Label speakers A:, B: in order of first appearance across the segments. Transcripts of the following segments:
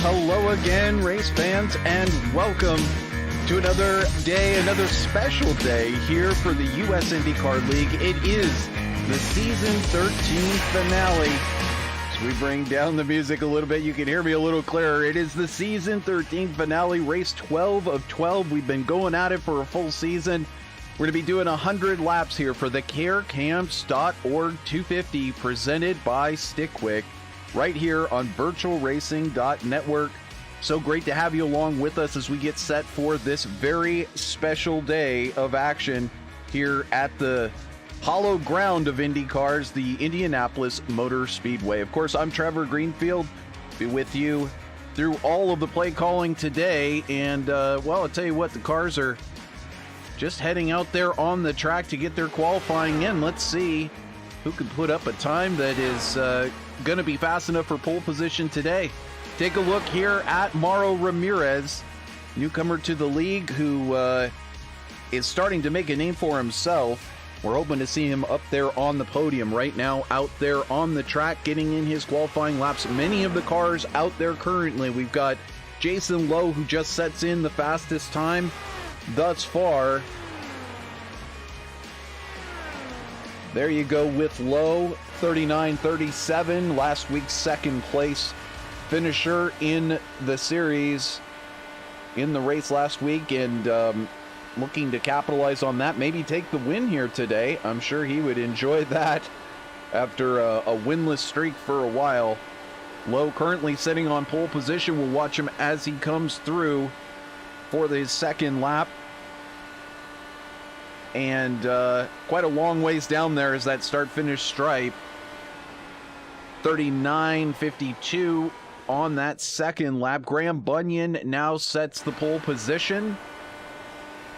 A: hello again, race fans, and welcome to another day, another special day here for the US IndyCar League. It is the Season 13 finale. As we bring down the music a little bit, you can hear me a little clearer. It is the Season 13 finale, race 12 of 12. We've been going at it for a full season. We're going to be doing 100 laps here for the CAMPS.org 250 presented by StickQuik right here on VirtualRacing.Network. So great to have you along with us as we get set for this very special day of action here at the hollow ground of IndyCars, the Indianapolis Motor Speedway. Of course, I'm Trevor Greenfield, be with you through all of the play calling today. And, well, I'll tell you what, the cars are just heading out there on the track to get their qualifying in. Let's see who can put up a time that is going to be fast enough for pole position today. Take a look here at Mauro Ramirez, newcomer to the league, who is starting to make a name for himself. We're hoping to see him up there on the podium right now, out there on the track, getting in his qualifying laps. Many of the cars out there currently. We've got Jason Lowe, who just sets in the fastest time thus far. There you go with Lowe, 39.37, last week's second place finisher in the series, in the race last week, and looking to capitalize on that, maybe take the win here today. I'm sure he would enjoy that after a winless streak for a while. Lowe currently sitting on pole position. We'll watch him as he comes through for the second lap. And quite a long ways down there is that start-finish stripe. 39.52 on that second lap. Graham Bunyan now sets the pole position.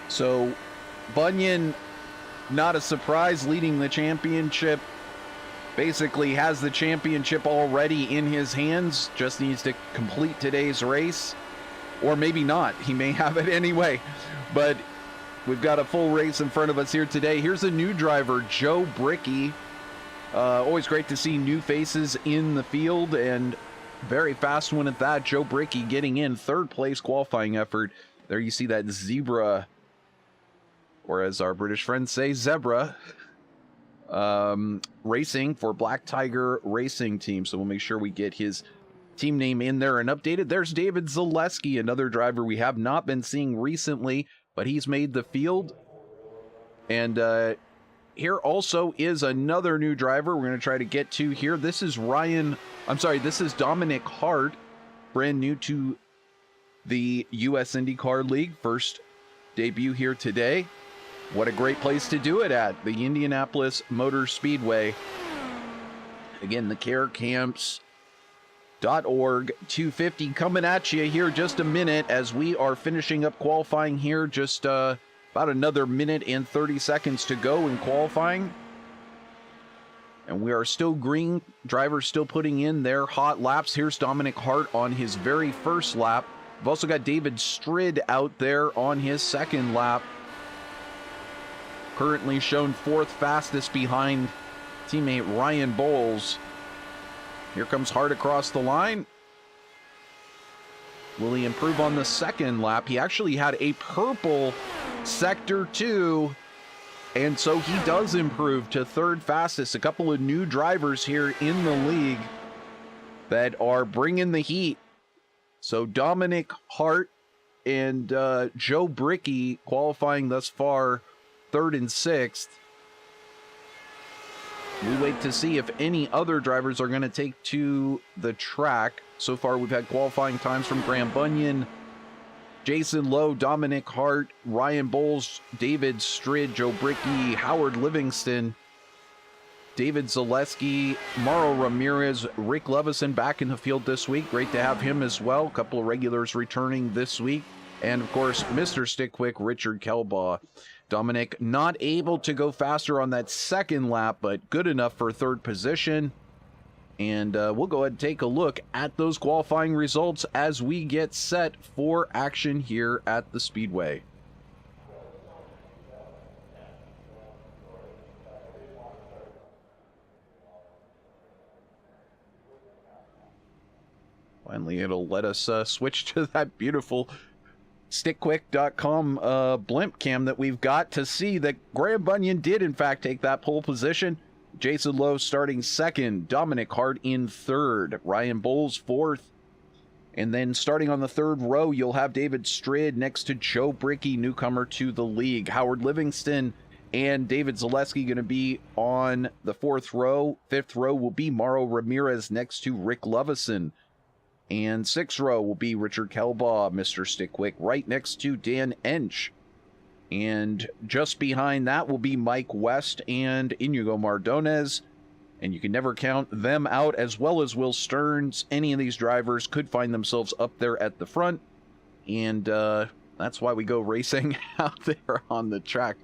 A: So Bunyan, not a surprise, leading the championship. Basically has the championship already in his hands. Just needs to complete today's race. Or maybe not. He may have it anyway. But we've got a full race in front of us here today. Here's a new driver, Joe Bricky. Always great to see new faces in the field, and very fast one at that. Joe Bricky getting in third place qualifying effort. There you see that zebra, or as our British friends say, zebra, racing for Black Tiger Racing Team. So we'll make sure we get his team name in there and updated. There's David Zaleski, another driver we have not been seeing recently, but he's made the field. And here also is another new driver we're going to try to get to here. This is this is Dominic Hart, brand new to the US IndyCar League. First debut here today. What a great place to do it at, the Indianapolis Motor Speedway. Again, the CAMPS.org 250 coming at you here just a minute as we are finishing up qualifying here. Just about another minute and 30 seconds to go in qualifying. And we are still green. Drivers still putting in their hot laps. Here's Dominic Hart on his very first lap. We've also got David Strid out there on his second lap. Currently shown fourth fastest behind teammate Ryan Bowles. Here comes Hart across the line. Will he improve on the second lap? He actually had a purple Sector 2, and so he does improve to third fastest. A couple of new drivers here in the league that are bringing the heat. So Dominic Hart and Joe Bricky qualifying thus far third and sixth. We wait to see if any other drivers are going to take to the track. So far, we've had qualifying times from Graham Bunyan, Jason Lowe, Dominic Hart, Ryan Bowles, David Strid, Joe Bricky, Howard Livingston, David Zaleski, Mauro Ramirez, Rick Lovison back in the field this week. Great to have him as well. A couple of regulars returning this week. And, of course, Mr. StickQuik, Richard Kelbaugh. Dominic not able to go faster on that second lap, but good enough for third position. And we'll go ahead and take a look at those qualifying results as we get set for action here at the Speedway. Finally, it'll let us switch to that beautiful StickQuik.com blimp cam that we've got to see that Graham Bunyan did, in fact, take that pole position. Jason Lowe starting second, Dominic Hart in third, Ryan Bowles fourth. And then starting on the third row, you'll have David Strid next to Joe Brickey, newcomer to the league. Howard Livingston and David Zaleski going to be on the fourth row. Fifth row will be Mauro Ramirez next to Rick Lovison. And sixth row will be Richard Kelbaugh, Mr. StickQuik, right next to Dan Ensch. And just behind that will be Mike West and Iñigo Mardones. And you can never count them out, as well as Will Stearns. Any of these drivers could find themselves up there at the front. And that's why we go racing out there on the track.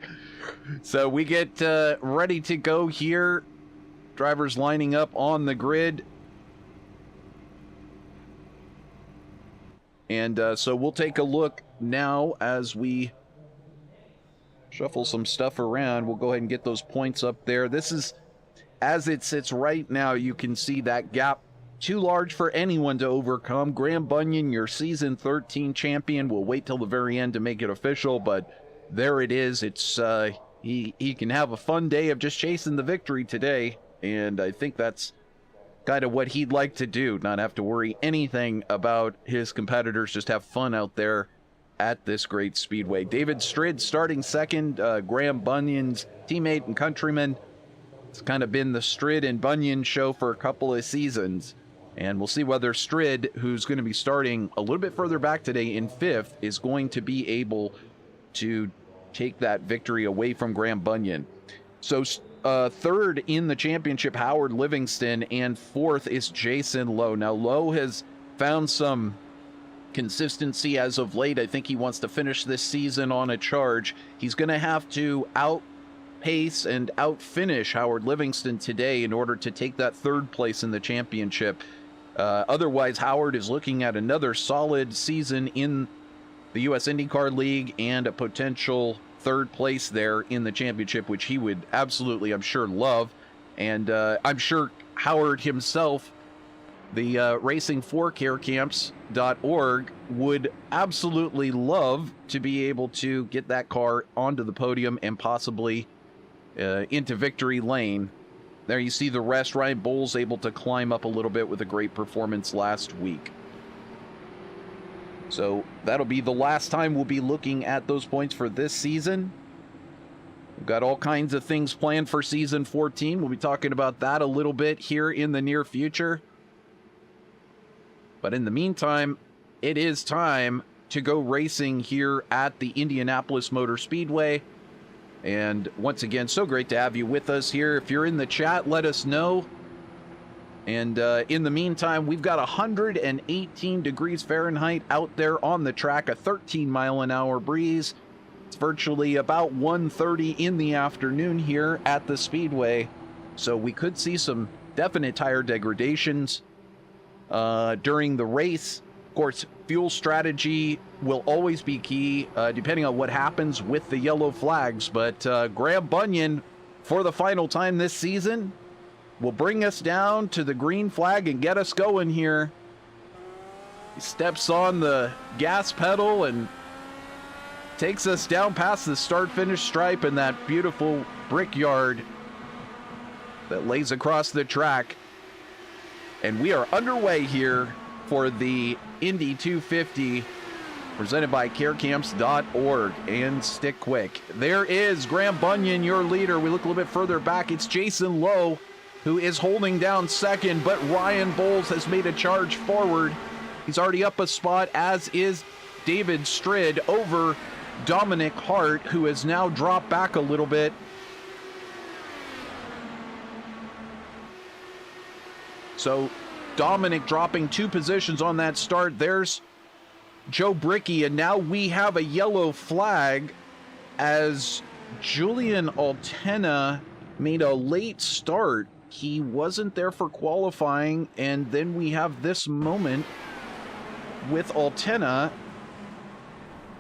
A: So we get ready to go here. Drivers lining up on the grid. And so we'll take a look now as we shuffle some stuff around. We'll go ahead and get those points up there. This is, as it sits right now, you can see that gap too large for anyone to overcome. Graham Bunyan, your season 13 champion, will wait till the very end to make it official, but there it is. It's he can have a fun day of just chasing the victory today, and I think that's kind of what he'd like to do, not have to worry anything about his competitors, just have fun out there at this great speedway. David Strid starting second, Graham Bunyan's teammate and countryman. It's kind of been the Strid and Bunyan show for a couple of seasons, and we'll see whether Strid, who's going to be starting a little bit further back today in fifth, is going to be able to take that victory away from Graham Bunyan. So third in the championship, Howard Livingston, and fourth is Jason Lowe. Now, Lowe has found some consistency as of late. I think he wants to finish this season on a charge. He's going to have to outpace and outfinish Howard Livingston today in order to take that third place in the championship. Otherwise, Howard is looking at another solid season in the US IndyCar League and a potential third place there in the championship, which he would absolutely, I'm sure, love. And I'm sure Howard himself, the racing for CAMPS.org, would absolutely love to be able to get that car onto the podium and possibly into victory lane. There you see the rest. Ryan Bowles able to climb up a little bit with a great performance last week. So that'll be the last time we'll be looking at those points for this season. We've got all kinds of things planned for season 14. We'll be talking about that a little bit here in the near future. But in the meantime, it is time to go racing here at the Indianapolis Motor Speedway. And once again, so great to have you with us here. If you're in the chat, let us know. And in the meantime, we've got 118 degrees Fahrenheit out there on the track, a 13-mile-an-hour breeze. It's virtually about 1:30 in the afternoon here at the Speedway. So we could see some definite tire degradations during the race. Of course, fuel strategy will always be key, depending on what happens with the yellow flags. But Graham Bunyan, for the final time this season, will bring us down to the green flag and get us going here. He steps on the gas pedal and takes us down past the start-finish stripe and that beautiful brickyard that lays across the track. And we are underway here for the Indy 250, presented by CareCamps.org and StickQuik. There is Graham Bunyan, your leader. We look a little bit further back. It's Jason Lowe who is holding down second, but Ryan Bowles has made a charge forward. He's already up a spot, as is David Strid over Dominic Hart, who has now dropped back a little bit. So Dominic dropping 2 positions on that start. There's Joe Brickey, and now we have a yellow flag as Julian Altena made a late start. He wasn't there for qualifying, and then we have this moment with Altena,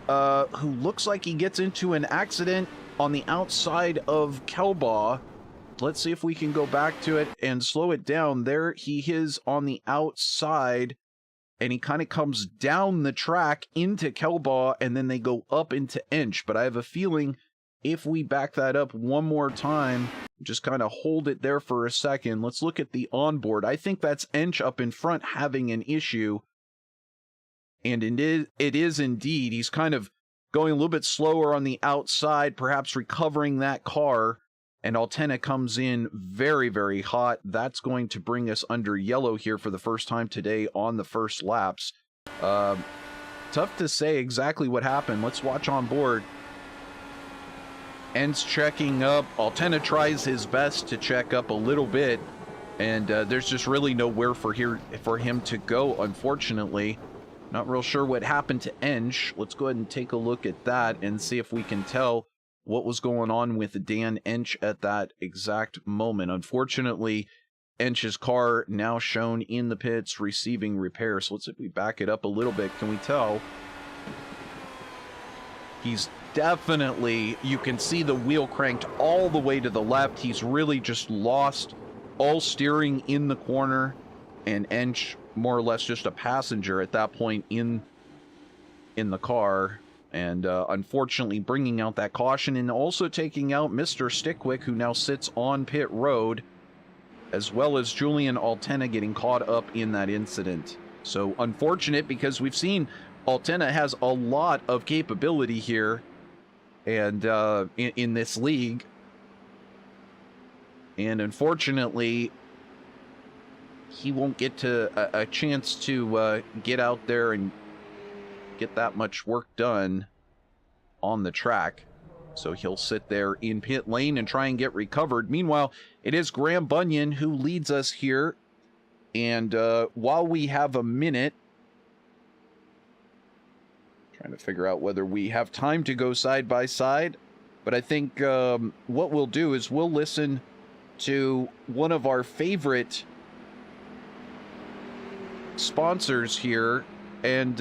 A: who looks like he gets into an accident on the outside of Kelbaugh. Let's see if we can go back to it and slow it down. There he is on the outside, and he kind of comes down the track into Kelbaugh, and then they go up into Ensch. But I have a feeling if we back that up one more time, just kind of hold it there for a second. Let's look at the onboard. I think that's Ensch up in front having an issue. And it is indeed. He's kind of going a little bit slower on the outside, perhaps recovering that car. And Altena comes in very, very hot. That's going to bring us under yellow here for the first time today on the first laps. Tough to say exactly what happened. Let's watch on board. Ensch checking up. Altena tries his best to check up a little bit. And there's just really nowhere for him to go, unfortunately. Not real sure what happened to Ensch. Let's go ahead and take a look at that and see if we can tell what was going on with Dan Ensch at that exact moment. Unfortunately, Ensch's car now shown in the pits receiving repairs. So let's see if we back it up a little bit. Can we tell? He's definitely, you can see the wheel cranked all the way to the left. He's really just lost all steering in the corner, and Ensch more or less just a passenger at that point in the car. And unfortunately bringing out that caution and also taking out Mr. StickQuik, who now sits on pit road, as well as Julian Altena getting caught up in that incident. So unfortunate, because we've seen Altena has a lot of capability here and in this league. And unfortunately, he won't get to a chance to get out there and get that much work done on the track. So he'll sit there in pit lane and try and get recovered. Meanwhile, it is Graham Bunyan who leads us here. And while we have a minute, trying to figure out whether we have time to go side by side. But I think what we'll do is we'll listen to one of our favorite sponsors here. And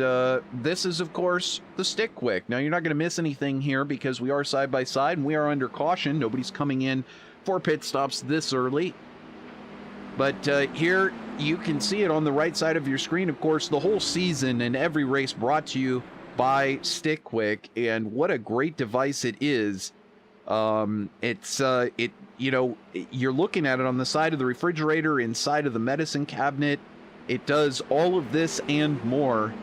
A: this is, of course, the StickQuik. Now, you're not going to miss anything here because we are side by side and we are under caution. Nobody's coming in for pit stops this early. But here you can see it on the right side of your screen. Of course, the whole season and every race brought to you by StickQuik. And what a great device it is. You know, you're looking at it on the side of the refrigerator, inside of the medicine cabinet. It does all of this and more,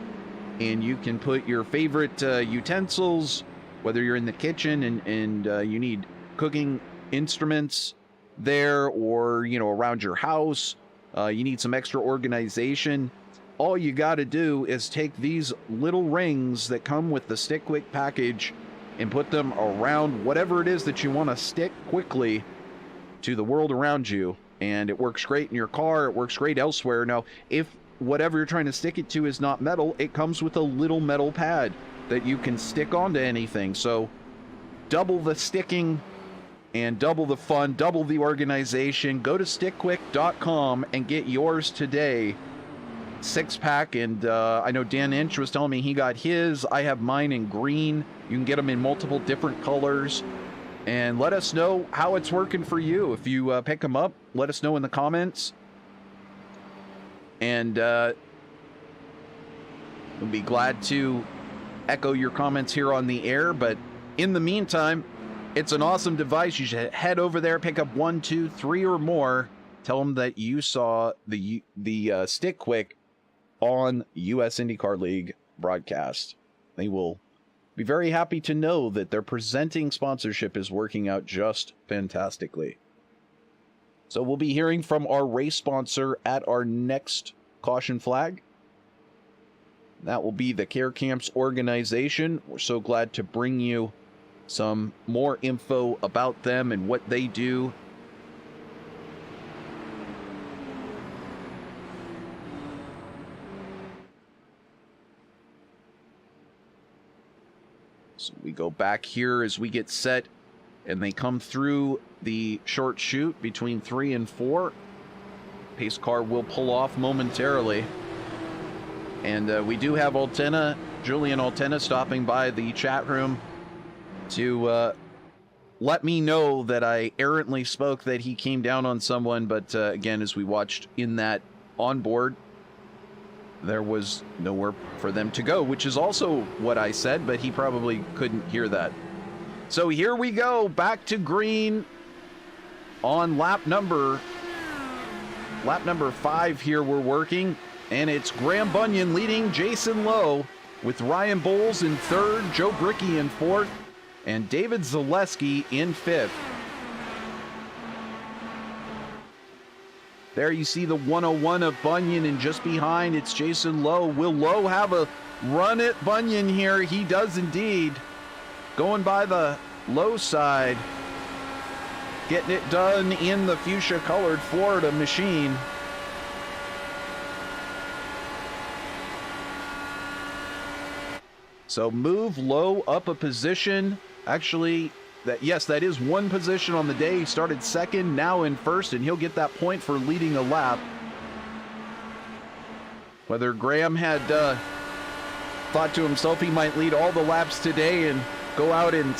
A: and you can put your favorite utensils, whether you're in the kitchen and you need cooking instruments there, or, you know, around your house, you need some extra organization. All you got to do is take these little rings that come with the StickQuik package and put them around whatever it is that you want to stick quickly to the world around you. And it works great in your car. It works great elsewhere. Now, if whatever you're trying to stick it to is not metal, it comes with a little metal pad that you can stick onto anything. So double the sticking and double the fun, double the organization. Go to stickquick.com and get yours today. 6-pack. And I know Dan Ensch was telling me he got his. I have mine in green. You can get them in multiple different colors. And let us know how it's working for you. If you pick them up, let us know in the comments. And we'll be glad to echo your comments here on the air. But in the meantime, it's an awesome device. You should head over there, pick up 1, 2, 3 or more. Tell them that you saw the StickQuik on US IndyCar League broadcast. They will be very happy to know that their presenting sponsorship is working out just fantastically. So we'll be hearing from our race sponsor at our next caution flag. That will be the CAMPS organization. We're so glad to bring you some more info about them and what they do. So we go back here as we get set, and they come through the short chute between 3 and 4. Pace car will pull off momentarily. And we do have Altena, Julian Altena, stopping by the chat room to let me know that I errantly spoke that he came down on someone. But again, as we watched in that onboard, there was nowhere for them to go, which is also what I said, but he probably couldn't hear that. So here we go, back to green on lap number 5 here we're working, and it's Graham Bunyan leading Jason Lowe with Ryan Bowles in 3rd, Joe Brickey in 4th, and David Zaleski in 5th. There you see the 101 of Bunyan, and just behind it's Jason Lowe. Will Lowe have a run at Bunyan here? He does indeed. Going by the low side. Getting it done in the fuchsia-colored Florida machine. So move Lowe up a position. Actually, that is one position on the day. He started 2nd, now in 1st, and he'll get that point for leading a lap. Whether Graham had thought to himself he might lead all the laps today and go out in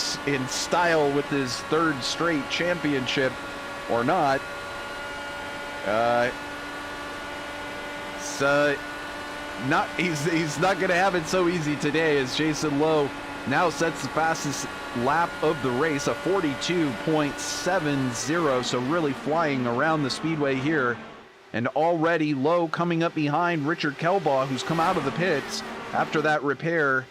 A: style with his 3rd straight championship or not, he's not going to have it so easy today, as Jason Lowe now sets the fastest lap of the race, a 42.70, so really flying around the speedway here. And already Lowe coming up behind Richard Kelbaugh, who's come out of the pits after that repair.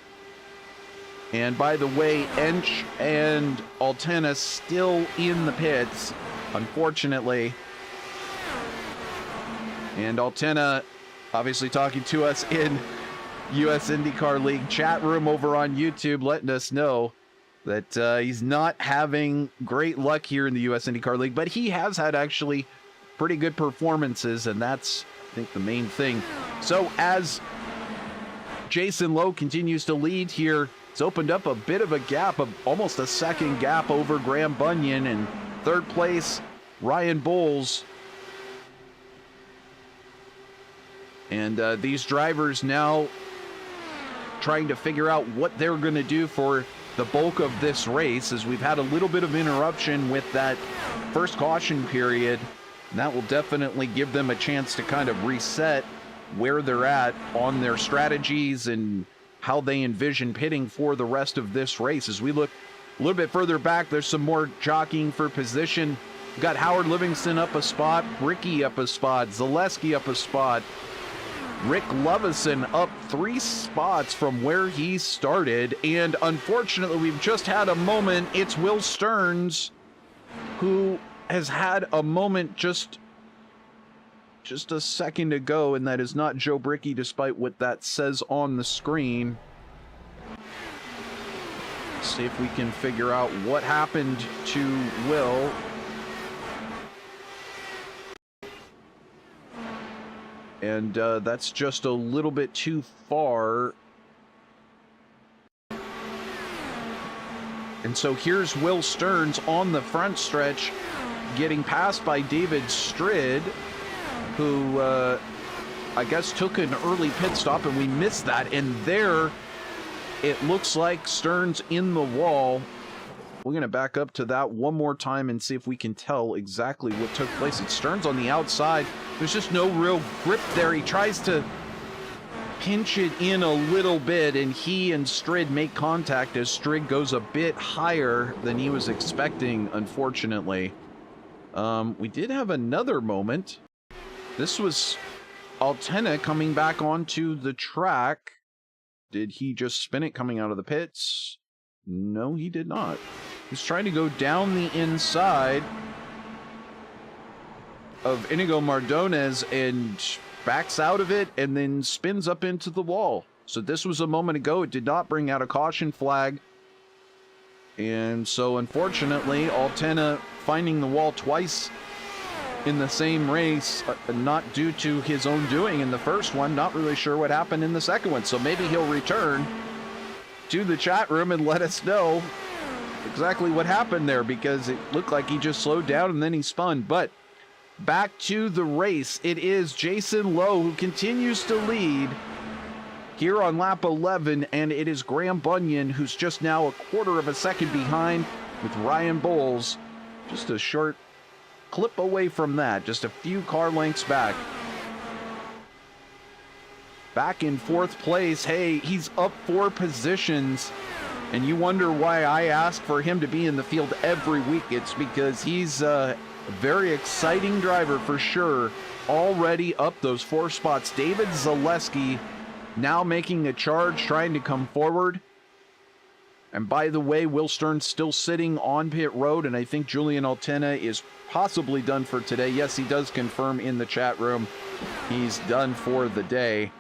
A: And by the way, Ensch and Altena still in the pits, unfortunately. And Altena obviously talking to us in US IndyCar League chat room over on YouTube, letting us know that he's not having great luck here in the US IndyCar League, but he has had actually pretty good performances, and that's, I think, the main thing. So as Jason Lowe continues to lead here, it's opened up a bit of a gap, of almost a 2nd gap over Graham Bunyan, and 3rd place, Ryan Bowles. And these drivers now trying to figure out what they're going to do for the bulk of this race, as we've had a little bit of interruption with that first caution period. And that will definitely give them a chance to kind of reset where they're at on their strategies and how they envision pitting for the rest of this race. As we look a little bit further back, there's some more jockeying for position. We've got Howard Livingston up a spot, Brickey up a spot, Zaleski up a spot, Rick Lovison up 3 spots from where he started. And unfortunately, we've just had a moment. It's Will Stearns who has had a moment just a second ago, and that is not Joe Brickey, despite what that says on the screen. See if we can figure out what happened to Will. And that's just a little bit too far. And so here's Will Stearns on the front stretch, getting passed by David Strid, who I guess took an early pit stop, and we missed that. And there it looks like Stearns in the wall. We're going to back up to that one more time and see if we can tell exactly what took place. It's Stearns on the outside. There's just no real grip there. He tries to pinch it in a little bit, and he and Strid make contact as Strid goes a bit higher than he was expecting, unfortunately. We did have another moment. This was Altena coming back onto the track. Did he just spin it coming out of the pits? No, he did not. He's trying to go down the inside of Iñigo Mardones and backs out of it and then spins up into the wall. So this was a moment ago. It did not bring out a caution flag. And so unfortunately, Altena finding the wall twice in the same race, not due to his own doing in the first one. Not really sure what happened in the second one. So maybe he'll return to the chat room and let us know exactly what happened there, because it looked like he just slowed down and then he spun. But back to the race. It is Jason Lowe who continues to lead here on lap 11, and it is Graham Bunyan who's just now a quarter of a second behind, with Ryan Bowles just a short clip away from that, just a few car lengths back. back in 4th place. Hey, he's up 4 positions, and you wonder why I ask for him to be in the field every week. It's because he's a very exciting driver for sure. Already up those 4 spots. David Zaleski now making a charge, trying to come forward. And by the way, Will Stern's still sitting on pit road, and I think Julian Altena is possibly done for today. Yes, he does confirm in the chat room he's done for the day.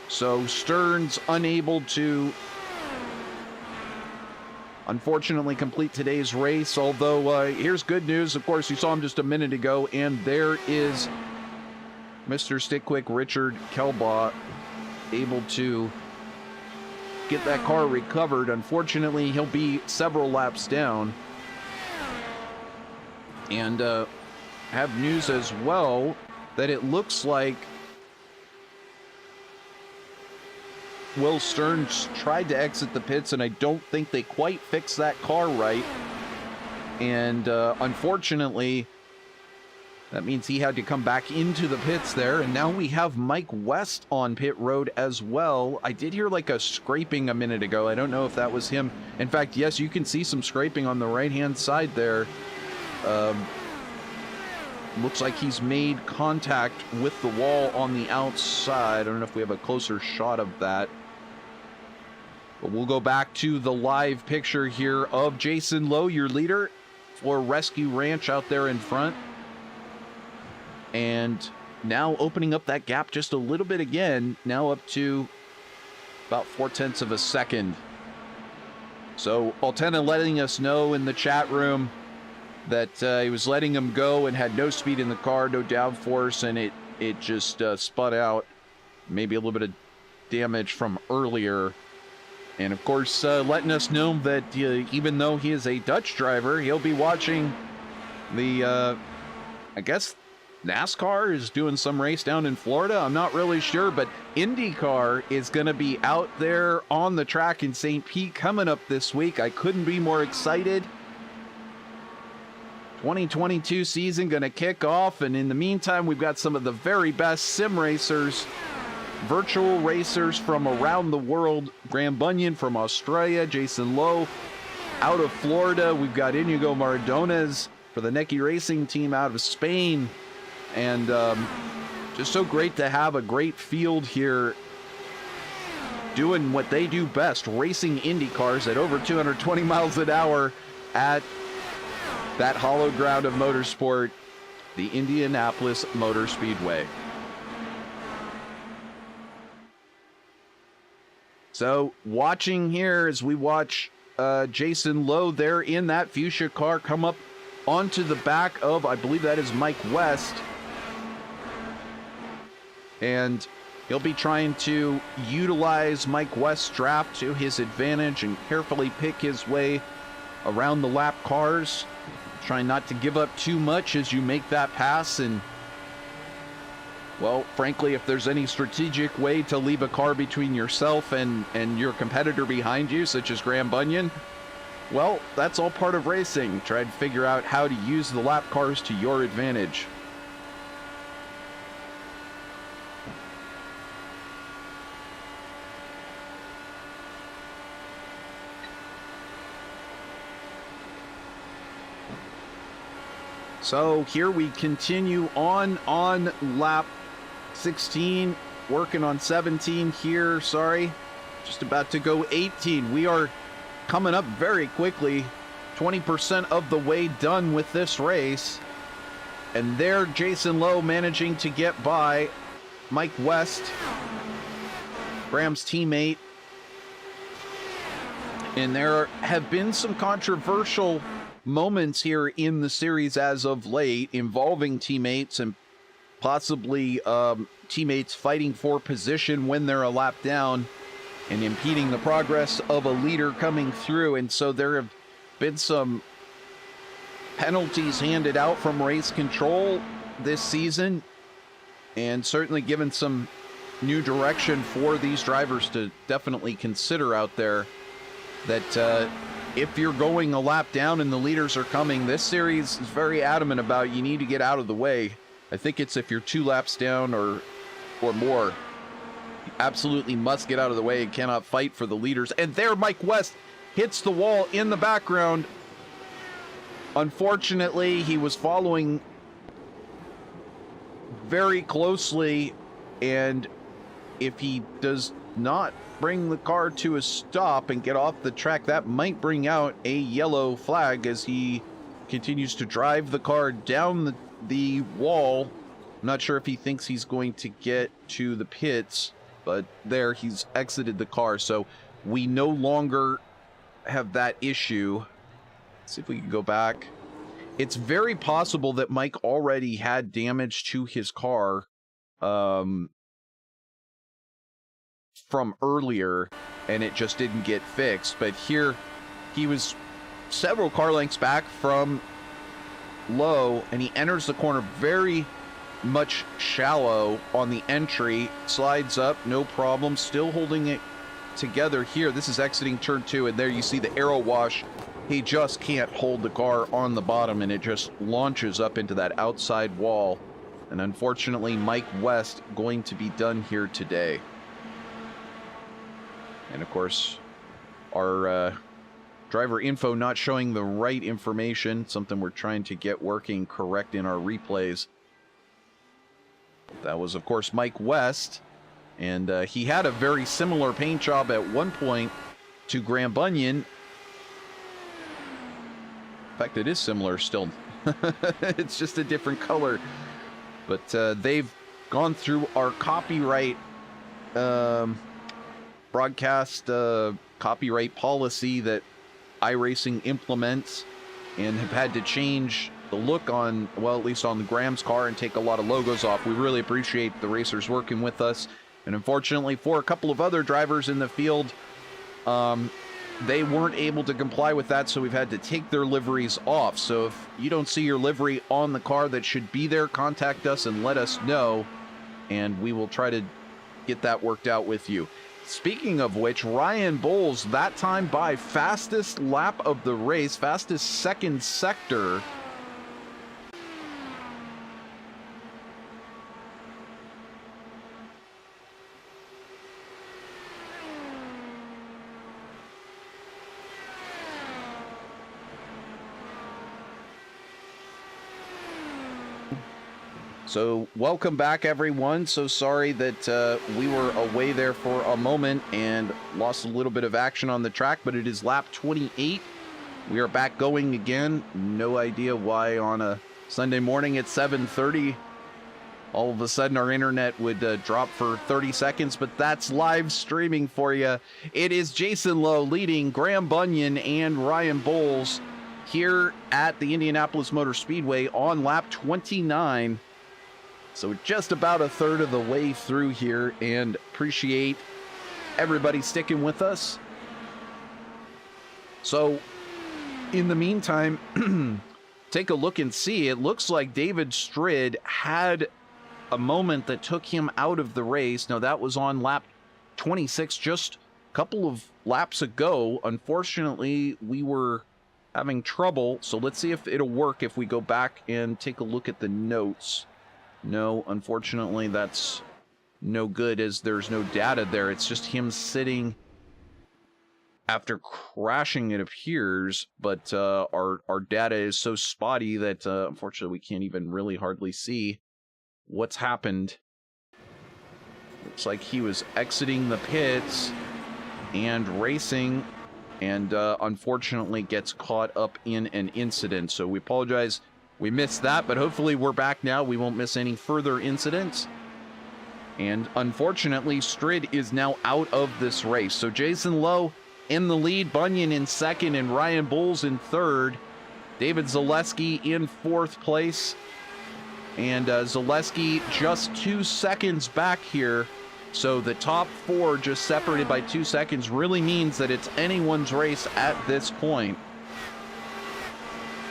A: So Stern's unable to, unfortunately, complete today's race, although here's good news. Of course, you saw him just a minute ago, and there is Mr. StickQuik Richard Kelbaugh able to get that car recovered. Unfortunately, he'll be several laps down. And have news as well that it looks like Will Stern tried to exit the pits, and I don't think they quite fixed that car right. And unfortunately, that means he had to come back into the pits there. And now we have Mike West on pit road as well. I did hear like a scraping a minute ago. I don't know if that was him. In fact, yes, you can see some scraping on the right-hand side there. Looks like he's made contact with the wall on the outside. I don't know if we have a closer shot of that. But we'll go back to the live picture here of Jason Lowe, your leader for Rescue Ranch out there in front. And now opening up that gap just a little bit again, now up to about 0.4 of a second. So Altena letting us know in the chat room that he was letting him go and had no speed in the car, no downforce, and it just spun out. Maybe a little bit of damage from earlier. And of course, letting us know that even though he is a Dutch driver, he'll be watching the, I guess, NASCAR is doing some race down in Florida. I'm not really sure, but IndyCar is going to be out there on the track in St. Pete coming up this week. I couldn't be more excited. 2022 season going to kick off, and in the meantime, we've got some of the very best sim racers, virtual racers from around the world. Graham Bunyan from Australia, Jason Lowe out of Florida. We've got Iñigo Mardones for the Neki Racing team out of Spain. And just so great to have a great field here doing what they do best, racing Indy cars at over 220 miles an hour at that hollow ground of motorsport, the Indianapolis Motor Speedway. So watching here as we watch Jason Lowe there in that fuchsia car come up onto the back of, I believe that is Mike West. And he'll be trying to utilize Mike West's draft to his advantage and carefully pick his way around the lap cars, trying not to give up too much as you make that pass. And, well, frankly, if there's any strategic way to leave a car between yourself and your competitor behind you, such as Graham Bunyan, well, that's all part of racing. Try to figure out how to use the lap cars to your advantage. So here we continue on lap 16, working on 17 here, sorry. Just about to go 18. We are coming up very quickly, 20% of the way done with this race. And there, Jason Lowe managing to get by Mike West, Graham's teammate. And there have been some controversial moments here in the series as of late involving teammates and possibly teammates fighting for position when they're a lap down and impeding the progress of a leader coming through. And so there have been some penalties handed out from race control this season, and certainly given some new direction for these drivers to definitely consider out there, that if you're going a lap down and the leaders are coming, this series is very adamant about you need to get out of the way. I think it's if you're 2 laps down or more. absolutely must get out of the way and cannot fight for the leaders. And there, Mike West hits the wall in the background. Unfortunately, he was following very closely, and if he does not bring the car to a stop and get off the track, that might bring out a yellow flag as he continues to drive the car down the wall. I'm not sure if he thinks he's going to get to the pits, but there, he's exited the car, so we no longer have that issue. Let's see if we can go back. It's very possible that Mike already had damage to his car from earlier, and it just didn't get fixed. But here, he was several car lengths back from Lowe, and he enters the corner very much shallow on the entry, slides up, no problem, still holding it together here. This is exiting turn 2, and there you see the aero wash. He just can't hold the car on the bottom, and it just launches up into that outside wall. And unfortunately, Mike West going to be done here today. And of course, our driver info not showing the right information, something we're trying to get working correct in our replays. That was, of course, Mike West, and he had a very similar paint job at one point to Graham Bunyan. In fact, it is similar still. It's just a different color. But they've gone through our copyright broadcast copyright policy that iRacing implements, and have had to change the look on, well, at least on the Graham's car, and take a lot of logos off. We really appreciate the racers working with us, and unfortunately for a couple of other drivers in the field, they weren't able to comply with that, so we've had to take their liveries off. So if you don't see your livery on the car that should be there, contact us and let us know, and we will try to get that worked out with you. Speaking of which, Ryan Bowles, that time by fastest lap of the race, fastest second sector. So welcome back, everyone. So sorry that we were away there for a moment and lost a little bit of action on the track, but it is lap 28. We are back going again. No idea why on a Sunday morning at 7:30, all of a sudden our internet would drop for 30 seconds, but that's live streaming for you. It is Jason Lowe leading Graham Bunyan and Ryan Bowles here at the Indianapolis Motor Speedway on lap 29. So just about a third of the way through here, and appreciate everybody sticking with us. So in the meantime, take a look and see. It looks like David Strid had a moment that took him out of the race. Now that was on lap 26, just a couple of laps ago. Unfortunately, we were having trouble. So let's see if it'll work if we go back and take a look at the notes. No, unfortunately, that's no good, as there's no data there. It's just him sitting after crashing, it appears, but our data is so spotty that unfortunately we can't even really hardly see what's happened. Looks like he was exiting the pits and racing, and unfortunately gets caught up in an incident. So we apologize. We missed that, but hopefully we're back now. We won't miss any further incidents. And unfortunately, Strid is now out of this race. So Jason Lowe in the lead, Bunyan in second, and Ryan Bowles in third. David Zaleski in fourth place. And Zaleski just 2 seconds back here. So the top four just separated by 2 seconds really means that it's anyone's race at this point.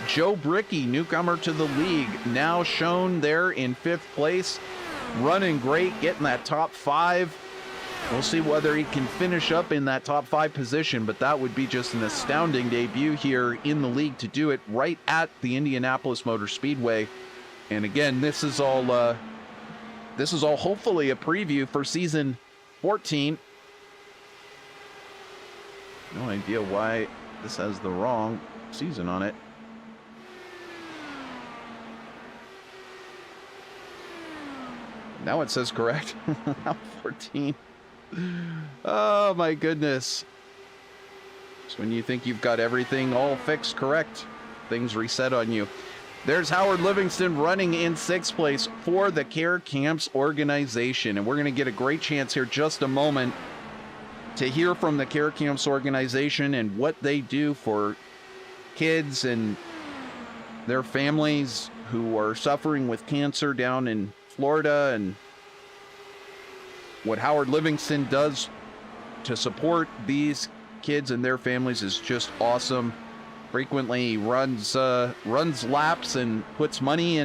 A: Joe Brickey, newcomer to the league, now shown there in 5th place. Running great, getting that top 5. We'll see whether he can finish up in that top 5 position, but that would be just an astounding debut here in the league to do it right at the Indianapolis Motor Speedway. And again, this is all hopefully a preview for season 14. No idea why this has the wrong season on it. Now it says correct. Now 14. Oh my goodness. So when you think you've got everything all fixed correct, things reset on you. There's Howard Livingston running in 6th place for the CAMPS organization. And we're going to get a great chance here just a moment to hear from the CAMPS organization and what they do for kids and their families who are suffering with cancer down in Florida, and what Howard Livingston does to support these kids and their families is just awesome. Frequently runs laps and puts money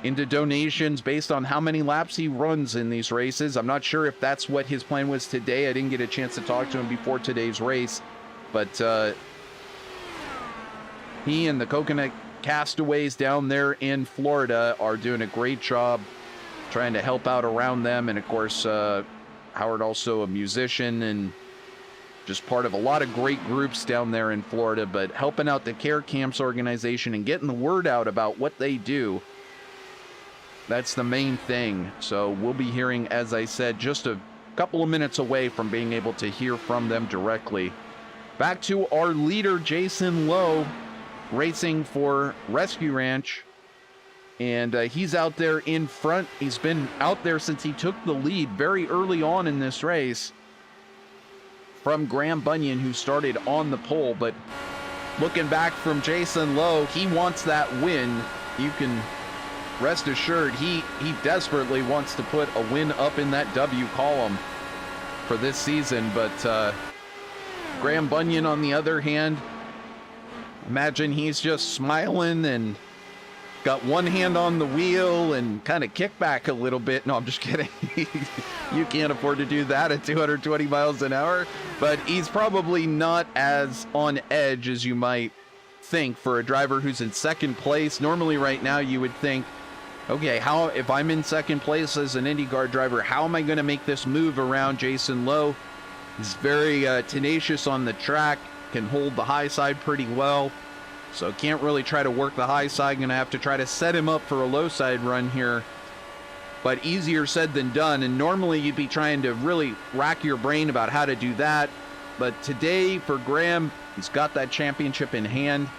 A: into donations based on how many laps he runs in these races. I'm not sure if that's what his plan was today. I didn't get a chance to talk to him before today's race, but he and the Coconut Castaways down there in Florida are doing a great job trying to help out around them. And of course, Howard also a musician and just part of a lot of great groups down there in Florida, but helping out the CAMPS organization and getting the word out about what they do. That's the main thing. So we'll be hearing, as I said, just a couple of minutes away from being able to hear from them directly. Back to our leader, Jason Lowe, racing for Rescue Ranch. And he's out there in front. He's been out there since he took the lead very early on in this race from Graham Bunyan, who started on the pole. But looking back from Jason Lowe, he wants that win. You can rest assured he desperately wants to put a win up in that W column for this season. But Graham Bunyan, on the other hand, imagine he's just smiling and got one hand on the wheel and kind of kick back a little bit. No, I'm just kidding. You can't afford to do that at 220 miles an hour. But he's probably not as on edge as you might think for a driver who's in 2nd place. Normally right now you would think, okay, if I'm in 2nd place as an IndyCar driver, how am I going to make this move around Jason Lowe? He's very tenacious on the track, can hold the high side pretty well. So can't really try to work the high side. Going to have to try to set him up for a low side run here. But easier said than done. And normally you'd be trying to really rack your brain about how to do that. But today for Graham, he's got that championship in hand.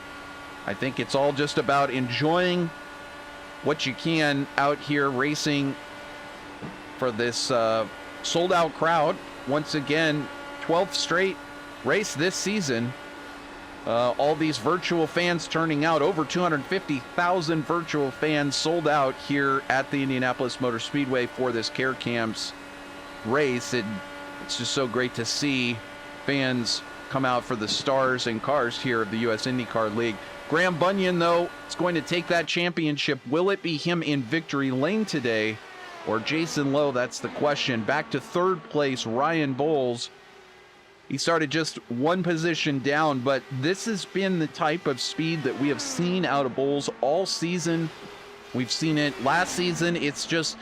A: I think it's all just about enjoying what you can out here racing for this sold out crowd. Once again, 12th straight race this season. All these virtual fans turning out, over 250,000 virtual fans sold out here at the Indianapolis Motor Speedway for this CAMPS race. It's just so great to see fans come out for the stars and cars here of the US IndyCar League. Graham Bunyan, though, is going to take that championship. Will it be him in victory lane today or Jason Lowe? That's the question. Back to 3rd place, Ryan Bowles. He started just one position down, but this has been the type of speed that we have seen out of Bowles all season. We've seen it last season. It's just,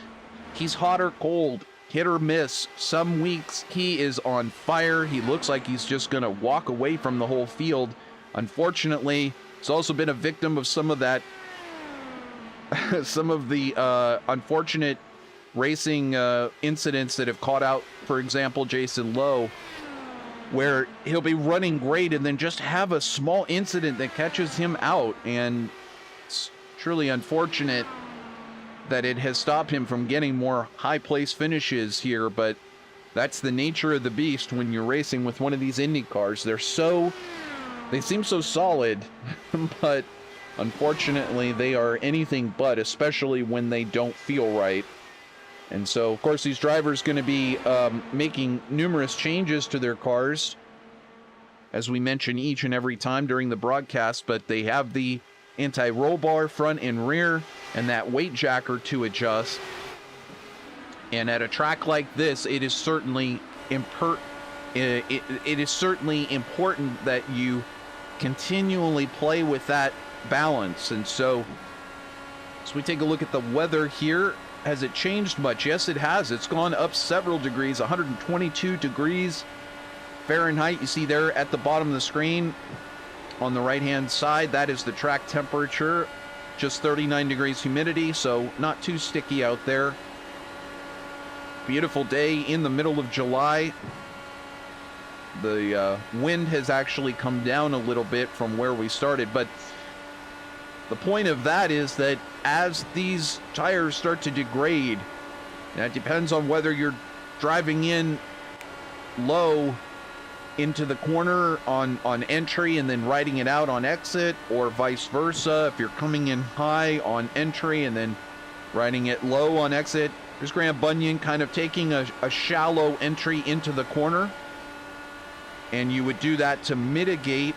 A: he's hot or cold, hit or miss. Some weeks he is on fire. He looks like he's just going to walk away from the whole field. Unfortunately, he's also been a victim of some of that, some of the unfortunate racing incidents that have caught out, for example, Jason Lowe, where he'll be running great and then just have a small incident that catches him out. And it's truly unfortunate that it has stopped him from getting more high place finishes here. But that's the nature of the beast when you're racing with one of these Indy cars. They seem so solid, but unfortunately they are anything but, especially when they don't feel right. And so, of course, these drivers going to be making numerous changes to their cars, as we mention each and every time during the broadcast. But they have the anti-roll bar front and rear and that weight jacker to adjust. And at a track like this, it is certainly important that you continually play with that balance. And so, as we take a look at the weather here, has it changed much? Yes, it has. It's gone up several degrees, 122 degrees Fahrenheit. You see there at the bottom of the screen on the right-hand side, that is the track temperature. Just 39 degrees humidity, so not too sticky out there. Beautiful day in the middle of July. The wind has actually come down a little bit from where we started, but the point of that is that as these tires start to degrade, that depends on whether you're driving in low into the corner on entry and then riding it out on exit, or vice versa. If you're coming in high on entry and then riding it low on exit. There's Graham Bunyan kind of taking a shallow entry into the corner, and you would do that to mitigate.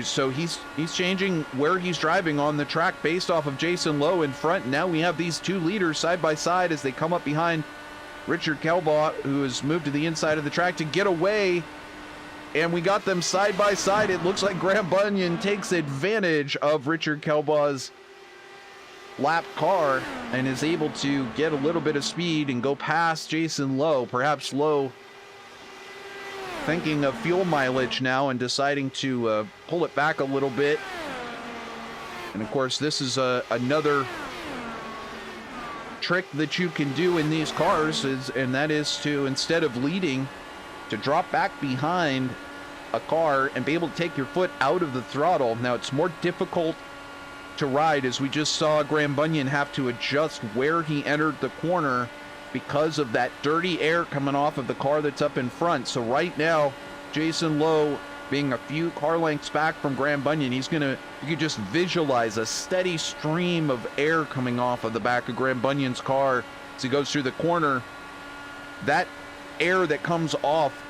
A: So he's changing where he's driving on the track based off of Jason Lowe in front. Now we have these two leaders side by side as they come up behind Richard Kelbaugh, who has moved to the inside of the track to get away. And we got them side by side. It looks like Graham Bunyan takes advantage of Richard Kelbaugh's lap car and is able to get a little bit of speed and go past Jason Lowe. Perhaps Lowe thinking of fuel mileage now and deciding to pull it back a little bit. And of course, this is another trick that you can do in these cars, and that is to, instead of leading, to drop back behind a car and be able to take your foot out of the throttle. Now, it's more difficult to ride, as we just saw Graham Bunyan have to adjust where he entered the corner because of that dirty air coming off of the car that's up in front. So right now, Jason Lowe being a few car lengths back from Graham Bunyan, you could just visualize a steady stream of air coming off of the back of Graham Bunyan's car as he goes through the corner. That air that comes off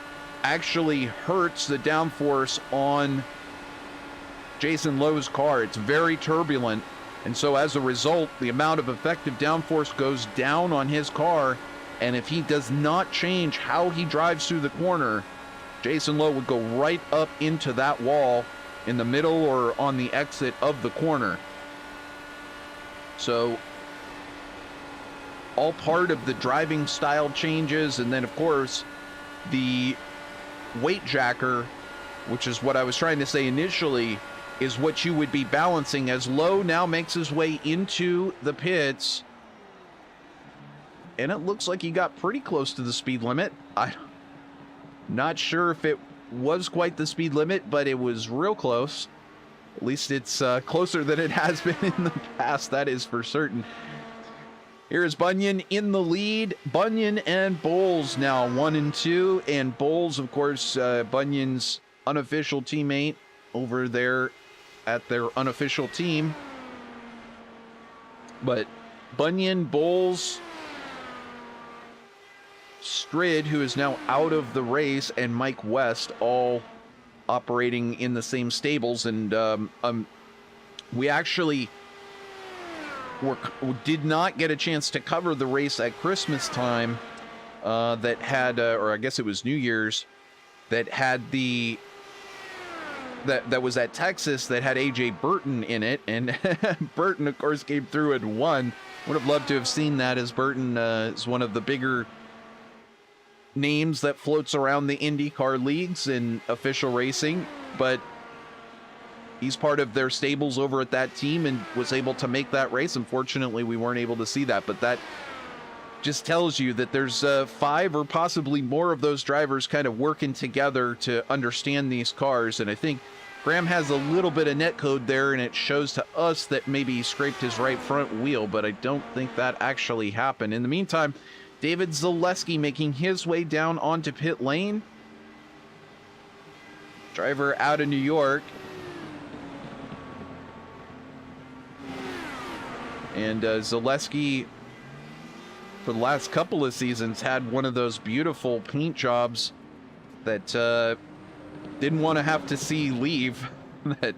A: actually hurts the downforce on Jason Lowe's car. It's very turbulent, and so as a result, the amount of effective downforce goes down on his car, and if he does not change how he drives through the corner, Jason Lowe would go right up into that wall in the middle or on the exit of the corner. So all part of the driving style changes, and then of course the weight jacker, which is what I was trying to say initially, is what you would be balancing as Lowe now makes his way into the pits. And it looks like he got pretty close to the speed limit. I'm not sure if it was quite the speed limit, but it was real close. At least it's closer than it has been in the past, that is for certain. Here is Bunyan in the lead. Bunyan and Bowles now 1 and 2. And Bowles, of course, Bunyan's unofficial teammate over there at their unofficial team. But Bunyan, Bowles, Strid, who is now out of the race, and Mike West all operating in the same stables. And we actually did not get a chance to cover the race at Christmas time that had, or I guess it was New Year's, that had the that was at Texas, that had AJ Burton in it, and Burton of course came through and won. Would have loved to have seen that, as Burton is one of the bigger names that floats around the IndyCar leagues in official racing, but he's part of their stables over at that team and was able to make that race. Unfortunately, we weren't able to see that, but that just tells you that there's 5 or possibly more of those drivers kind of working together to understand these cars. And I think Graham has a little bit of net code there, and it shows to us that maybe he scraped his right front wheel, but I don't think that actually happened. In the meantime, David Zaleski making his way down onto pit lane. Driver out of New York. And Zaleski, for the last couple of seasons, had one of those beautiful paint jobs that didn't want to have to see leave. That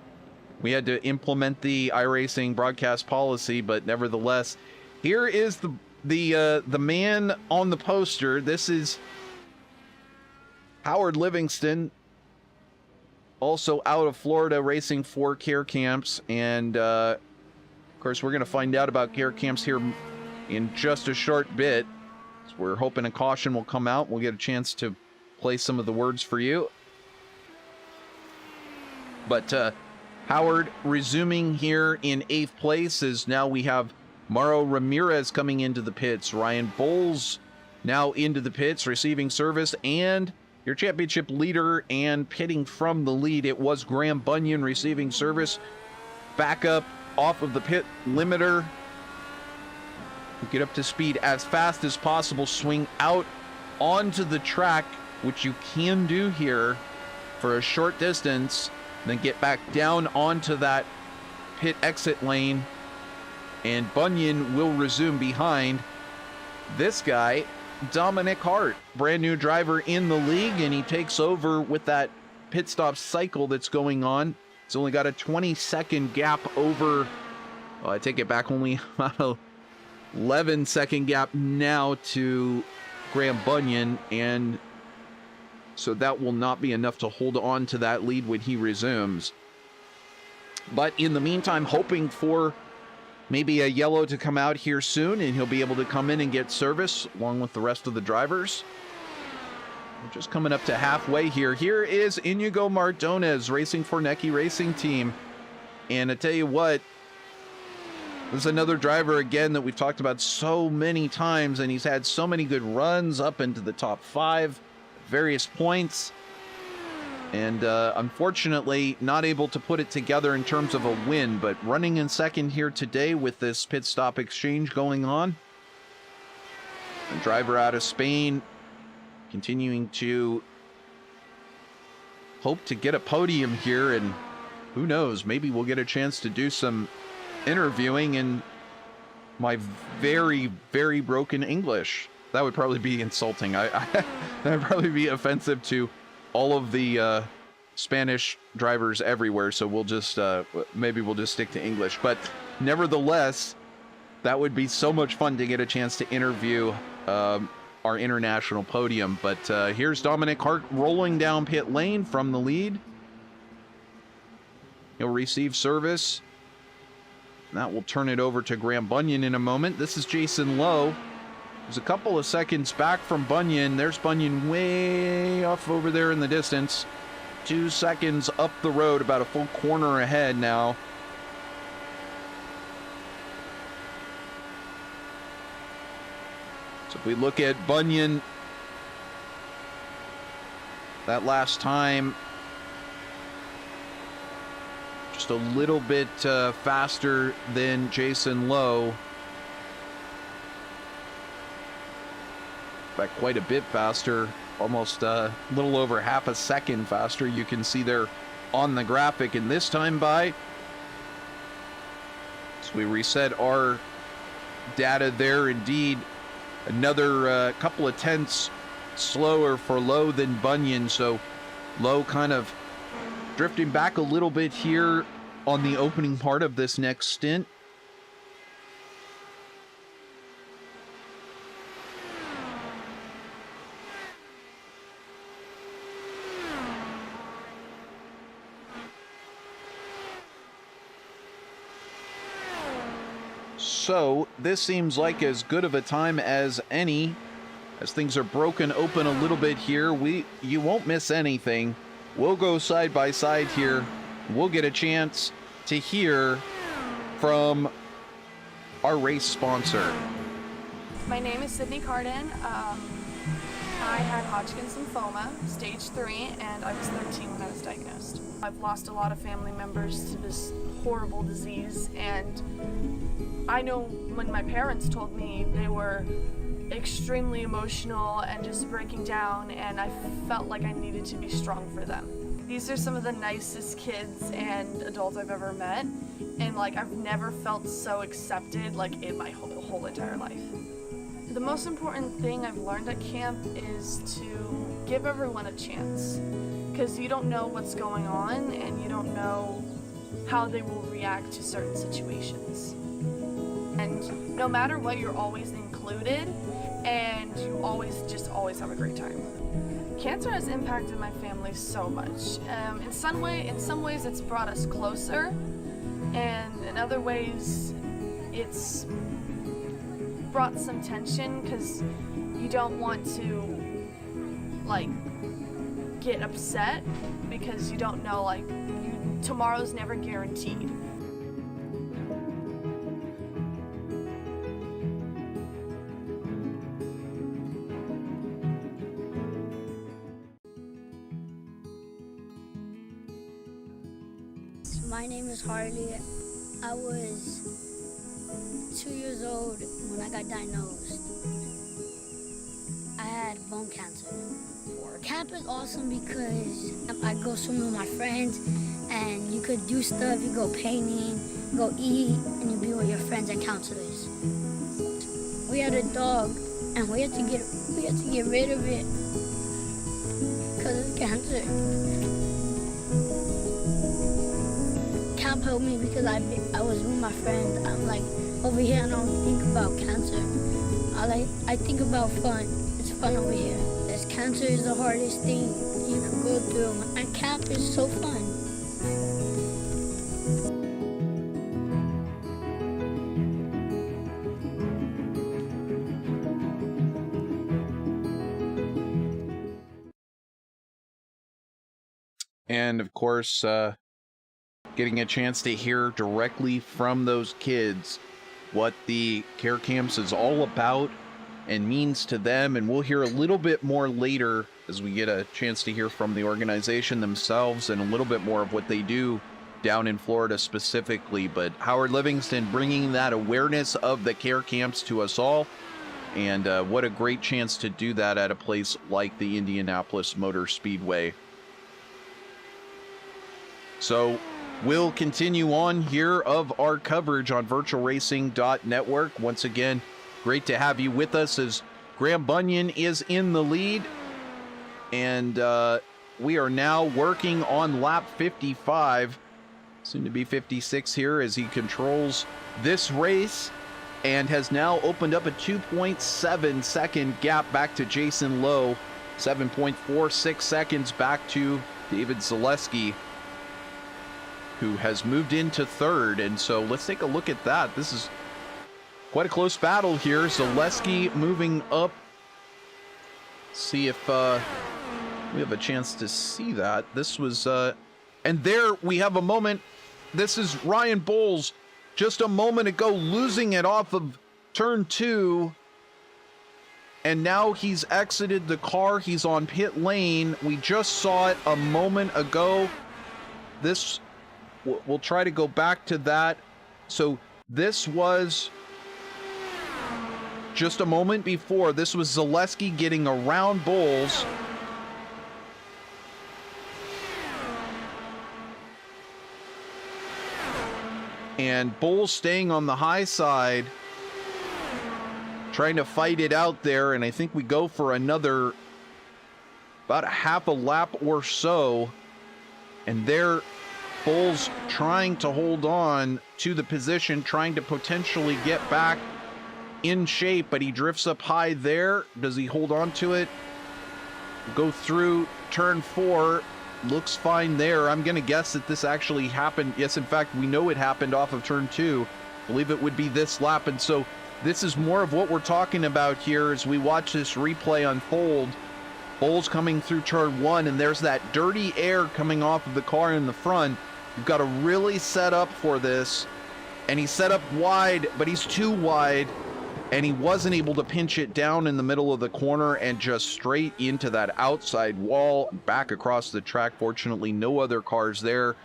A: we had to implement the iRacing broadcast policy, but nevertheless, here is the man on the poster. This is Howard Livingston, also out of Florida, racing for CAMPS. And of course, we're going to find out about CAMPS here in just a short bit. So we're hoping a caution will come out. We'll get a chance to play some of the words for you. But Howard resuming here in 8th place, as now we have Mauro Ramirez coming into the pits. Ryan Bowles now into the pits, receiving service, and your championship leader and pitting from the lead. It was Graham Bunyan receiving service. Back up off of the pit limiter. Get up to speed as fast as possible. Swing out onto the track, which you can do here for a short distance. Then get back down onto that pit exit lane. And Bunyan will resume behind this guy, Dominic Hart, brand new driver in the league, and he takes over with that pit stop cycle that's going on. It's only got a 20-second gap over, well, I take it back, only about a 11-second gap now to Graham Bunyan, and so that will not be enough to hold on to that lead when he resumes. But in the meantime, hoping for maybe a yellow to come out here soon, and he'll be able to come in and get service along with the rest of the drivers. We're just coming up to halfway here. Here is Iñigo Mardones racing for Necky Racing Team. And I tell you what, this is another driver, again, that we've talked about so many times, and he's had so many good runs up into the top 5 at various points. And unfortunately, not able to put it together in terms of a win, but running in second here today with this pit stop exchange going on. A driver out of Spain continuing to hope to get a podium here, and who knows, maybe we'll get a chance to do some interviewing in my very, very broken English. That would probably be insulting. That would probably be offensive to all of the Spanish drivers everywhere, so we'll just maybe we'll just stick to English. But nevertheless, that would be so much fun to get a chance to interview our international podium. But here's Dominic Hart rolling down pit lane from the lead. He'll receive service. That will turn it over to Graham Bunyan in a moment. This is Jason Lowe. There's a couple of seconds back from Bunyan. There's Bunyan way off over there in the distance. 2 seconds up the road, about a full corner ahead now. So if we look at Bunyan, that last time, just a little bit faster than Jason Lowe. In fact, quite a bit faster, almost a little over half a second faster. You can see there on the graphic. And this time by, so we reset our data there, indeed, another couple of tenths slower for Lowe than Bunyan. So Lowe kind of drifting back a little bit here on the opening part of this next stint. So this seems like as good of a time as any, as things are broken open a little bit here. You won't miss anything. We'll go side by side here. We'll get a chance to hear from our race sponsor.
B: My name is Sydney Carden. I had Hodgkin's lymphoma, stage 3, and I was 13 when I was diagnosed. I've lost a lot of family members to this horrible disease, and I know when my parents told me, they were extremely emotional and just breaking down, and I felt like I needed to be strong for them. These are some of the nicest kids and adults I've ever met, and like I've never felt so accepted like in my whole entire life. The most important thing I've learned at camp is to give everyone a chance, because you don't know what's going on and you don't know how they will react to certain situations. And no matter what, you're always included, and you always have a great time. Cancer has impacted my family so much. In some ways it's brought us closer, and in other ways it's brought some tension because you don't want to like get upset because you don't know, like, tomorrow's never guaranteed.
C: My name is Harley. I was 2 years old when I got diagnosed. I had bone cancer. Camp is awesome because I go swimming with my friends and you could do stuff. You go painting, go eat, and you be with your friends and counselors. We had a dog and we had to get rid of it because of cancer. Camp helped me because I was with my friends. I'm like, over here I don't think about cancer. I think about fun. It's fun over here. This cancer is the hardest thing you can go through, and camp is so fun.
A: And of course, getting a chance to hear directly from those kids what the Care Camps is all about and means to them. And we'll hear a little bit more later as we get a chance to hear from the organization themselves and a little bit more of what they do down in Florida specifically. But Howard Livingston bringing that awareness of the Care Camps to us all. And what a great chance to do that at a place like the Indianapolis Motor Speedway. So we'll continue on here of our coverage on VirtualRacing.Network. Once again, great to have you with us as Graham Bunyan is in the lead. And we are now working on lap 55, soon to be 56 here as he controls this race and has now opened up a 2.7 second gap back to Jason Lowe, 7.46 seconds back to David Zaleski, who has moved into third. And so let's take a look at that. This is quite a close battle here. Zaleski moving up. See if we have a chance to see that. This was, and there we have a moment. This is Ryan Bowles just a moment ago losing it off of turn 2. And now he's exited the car. He's on pit lane. We just saw it a moment ago. This, we'll try to go back to that. So this was just a moment before. This was Zaleski getting around Bowles. And Bowles staying on the high side, trying to fight it out there. And I think we go for another about a half a lap or so. And there, Bowles trying to hold on to the position, trying to potentially get back in shape, but he drifts up high there. Does he hold on to it? Go through turn 4. Looks fine there. I'm going to guess that this actually happened. Yes, in fact, we know it happened off of turn 2. I believe it would be this lap. And so this is more of what we're talking about here as we watch this replay unfold. Bowles coming through turn 1, and there's that dirty air coming off of the car in the front. You've got to really set up for this. And he's set up wide, but he's too wide. And he wasn't able to pinch it down in the middle of the corner and just straight into that outside wall, back across the track. Fortunately, no other cars there,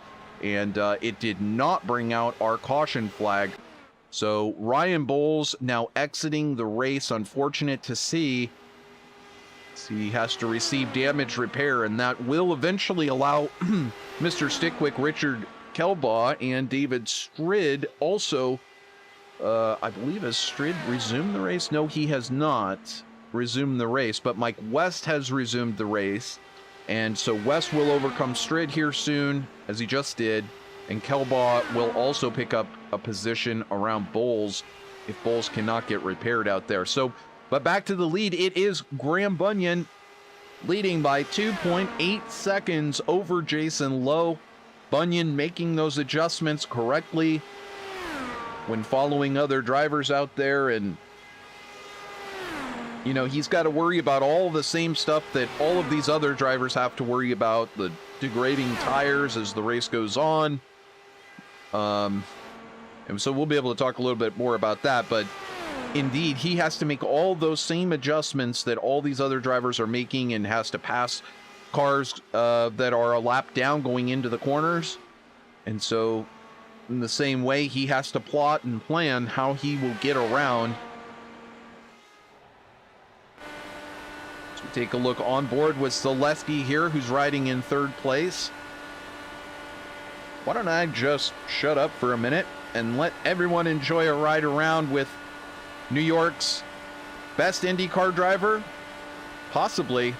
A: and it did not bring out our caution flag. So Ryan Bowles now exiting the race. Unfortunate to see. He has to receive damage repair, and that will eventually allow Mr. StickQuik, Richard Kelbaugh, and David Strid also. I believe has Strid resumed the race? No, he has not resumed the race, but Mike West has resumed the race. And so West will overcome Strid here soon, as he just did. And Kelbaugh will also pick up a position around Bowles if Bowles cannot get repaired out there. So, but back to the lead. It is Graham Bunyan leading by 2.8 seconds over Jason Lowe. Bunyan making those adjustments correctly when following other drivers out there, and you know, he's got to worry about all the same stuff that all of these other drivers have to worry about, the degrading tires as the race goes on. And so we'll be able to talk a little bit more about that, but indeed, he has to make all those same adjustments that all these other drivers are making, and has to pass cars that are a lap down going into the corners. And so in the same way, he has to plot and plan how he will get around. So we take a look on board with Zaleski here, who's riding in third place. Why don't I just shut up for a minute and let everyone enjoy a ride around with New York's best IndyCar driver? Possibly.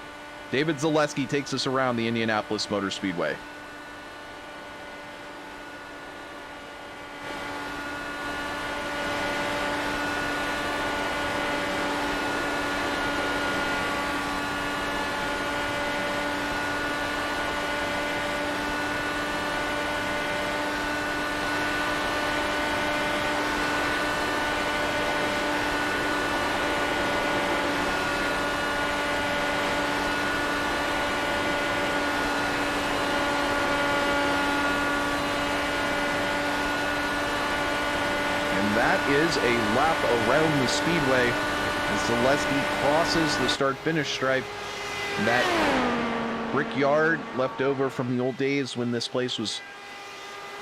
A: David Zaleski takes us around the Indianapolis Motor Speedway. Is a lap around the speedway as Zaleski crosses the start-finish stripe. That brickyard left over from the old days when this place was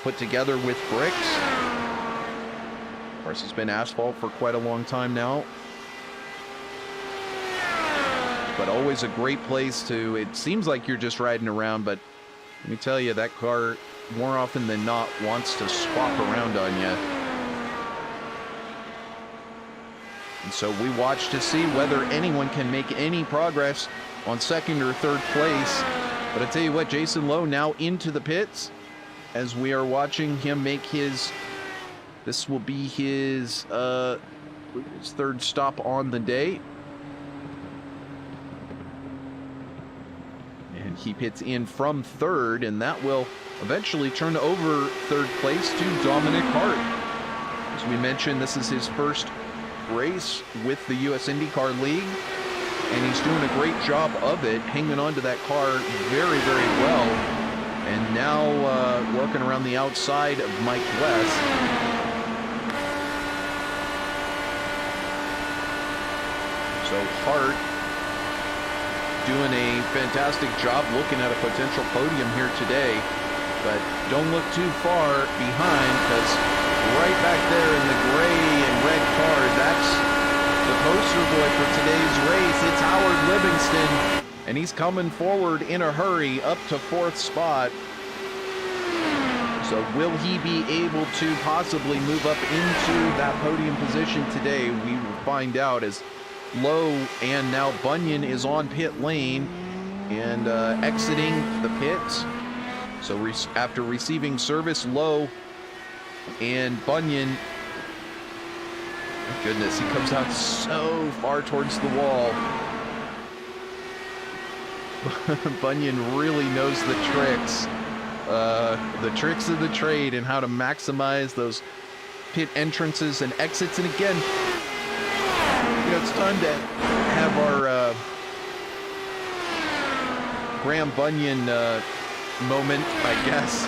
A: put together with bricks. Of course, it's been asphalt for quite a long time now. But always a great place to, it seems like you're just riding around, but let me tell you, that car more often than not wants to swap around on you. And so we watch to see whether anyone can make any progress on second or third place. But I tell you what, Jason Lowe now into the pits as we are watching him make his, this will be his third stop on the day. And he pits in from third, and that will eventually turn over third place to Dominic Hart. As we mentioned, this is his first race with the US IndyCar League, and he's doing a great job of it, hanging on to that car very, very well, and now working around the outside of Mike West. So Hart doing a fantastic job looking at a potential podium here today, but don't look too far behind, because right back there in the gray and red car, that's the poster boy for today's race. It's Howard Livingston, and he's coming forward in a hurry up to fourth spot. So will he be able to possibly move up into that podium position today? We will find out, as Lowe and now Bunyan is on pit lane and exiting the pits. So after receiving service, Lowe and Bunyan, oh goodness, he comes out so far towards the wall. Bunyan really knows the tricks of the trade and how to maximize those pit entrances and exits. And again, you know, it's time to have our Graham Bunyan moment, I guess,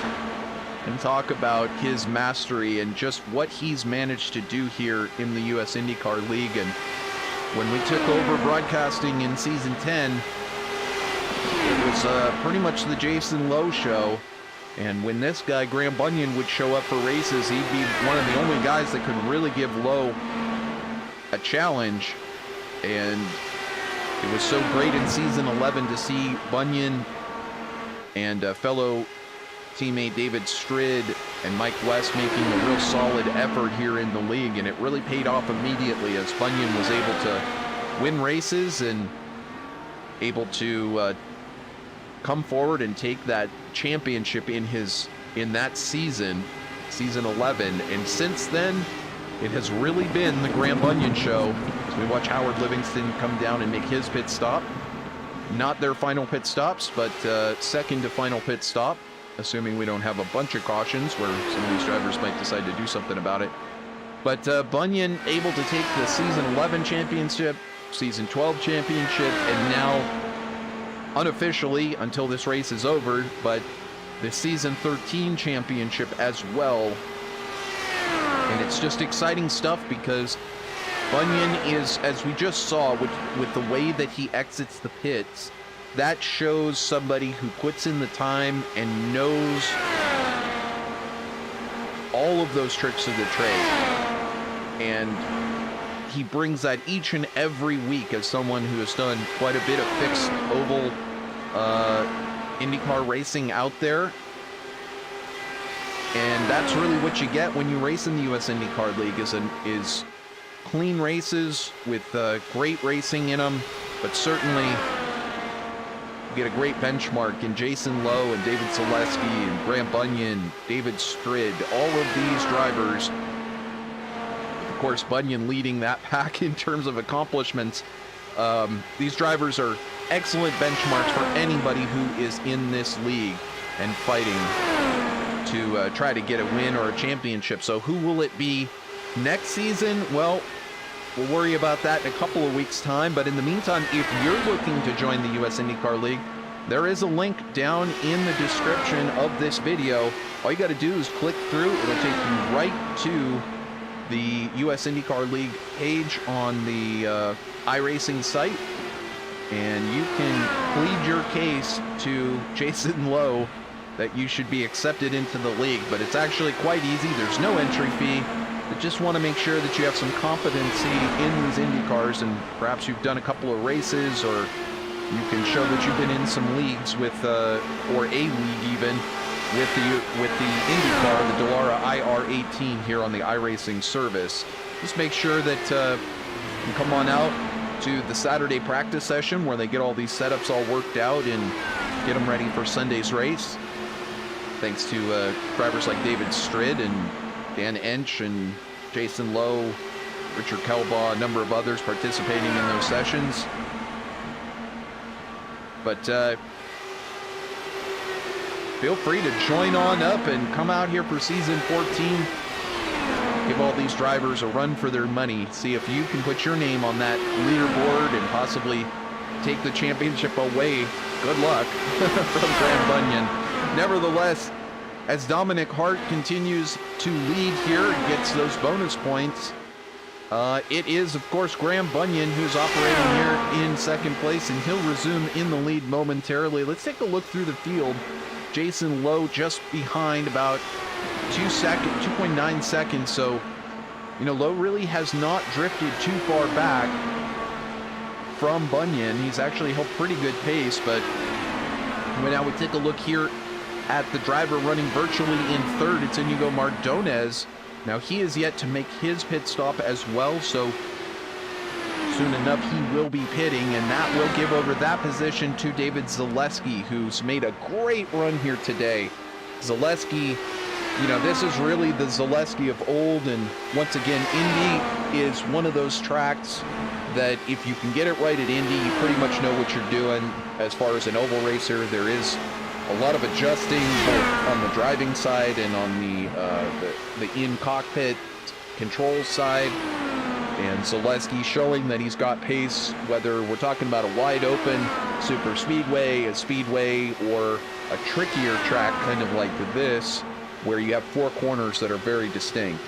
A: and talk about his mastery and just what he's managed to do here in the US IndyCar League. And when we took over broadcasting in season 10, it was pretty much the Jason Lowe show. And when this guy, Graham Bunyan, would show up for races, he'd be one of the only guys that could really give Lowe a challenge. And it was so great in season 11 to see Bunyan and fellow teammate David Strid and Mike West making a real solid effort here in the league, and it really paid off immediately as Bunyan was able to win races and able to come forward and take that championship in that season 11. And since then, it has really been the Graham Bunyan show. So we watch Howard Livingston come down and make his pit stop. Not their final pit stops, but second to final pit stop, assuming we don't have a bunch of cautions where some of these drivers might decide to do something about it. But Bunyan able to take the season 11 championship Season 12 championship, and now unofficially until this race is over, but the Season 13 championship as well. And it's just exciting stuff because Bunyan is, as we just saw with the way that he exits the pits, that shows somebody who puts in the time and knows all of those tricks of the trade. And he brings that each and every week as someone who has done quite a bit of fixed oval IndyCar racing out there. And that's really what you get when you race in the US IndyCar League is clean races with great racing in them, but certainly you get a great benchmark in Jason Lowe and David Zaleski and Graham Bunyan, David Strid, all of these drivers. Of course, Bunyan leading that pack in terms of accomplishments. These drivers are excellent benchmarks for anybody who is in this league and fighting to try to get a win or a championship. So who will it be next season? Well, we'll worry about that in a couple of weeks' time. But in the meantime, if you're looking to join the US IndyCar League, there is a link down in the description of this video. All you got to do is click through. It'll take you right to the US IndyCar League page on the iRacing site. And you can plead your case to Jason Lowe that you should be accepted into the league. But it's actually quite easy. There's no entry fee. You just want to make sure that you have some competency in these Indy cars, and perhaps you've done a couple of races, or you can show that you've been in some leagues with, or a league even, with the IndyCar, the Dallara IR18 here on the iRacing service. Just make sure that you come on out to the Saturday practice session where they get all these setups all worked out and get them ready for Sunday's race. Thanks to drivers like David Strid and Dan Ensch and Jason Lowe, Richard Kelbaugh, a number of others participating in those sessions. But feel free to join on up and come out here for season 14. Give all these drivers a run for their money. See if you can put your name on that leaderboard and possibly take the championship away. Good luck from Graham Bunyan. Nevertheless, as Dominic Hart continues to lead here and gets those bonus points, it is, of course, Graham Bunyan who's operating here in second place, and he'll resume in the lead momentarily. Let's take a look through the field. Jason Lowe just behind, about 2.9 seconds. So, you know, Lowe really has not drifted too far back from Bunyan. He's actually held pretty good pace, but now we take a look here at the driver running virtually in third. It's Iñigo Mardones. Now, he is yet to make his pit stop as well, so soon enough he will be pitting, and that will give over that position to David Zaleski, who's made a great run here today. Zaleski, you know, this is really the Zaleski of old, and once again, Indy is one of those tracks that if you can get it right at Indy, you pretty much know what you're doing. As far as an oval racer, there is a lot of adjusting both on the driving side and on the in-cockpit control side. And Zaleski showing that he's got pace, whether we're talking about a wide-open super speedway, a speedway, or a trickier track kind of like this, where you have four corners that are very distinct.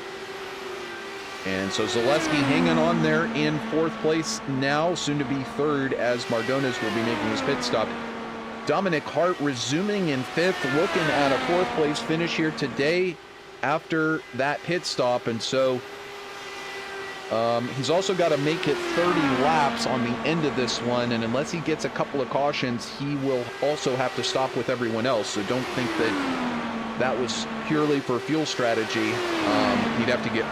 A: And so Zaleski hanging on there in fourth place now, soon to be third, as Mardones will be making his pit stop. Dominic Hart resuming in fifth, looking at a fourth place finish here today after that pit stop. And so he's also got to make it 30 laps on the end of this one, and unless he gets a couple of cautions, he will also have to stop with everyone else. So don't think that that was purely for fuel strategy. He'd have to get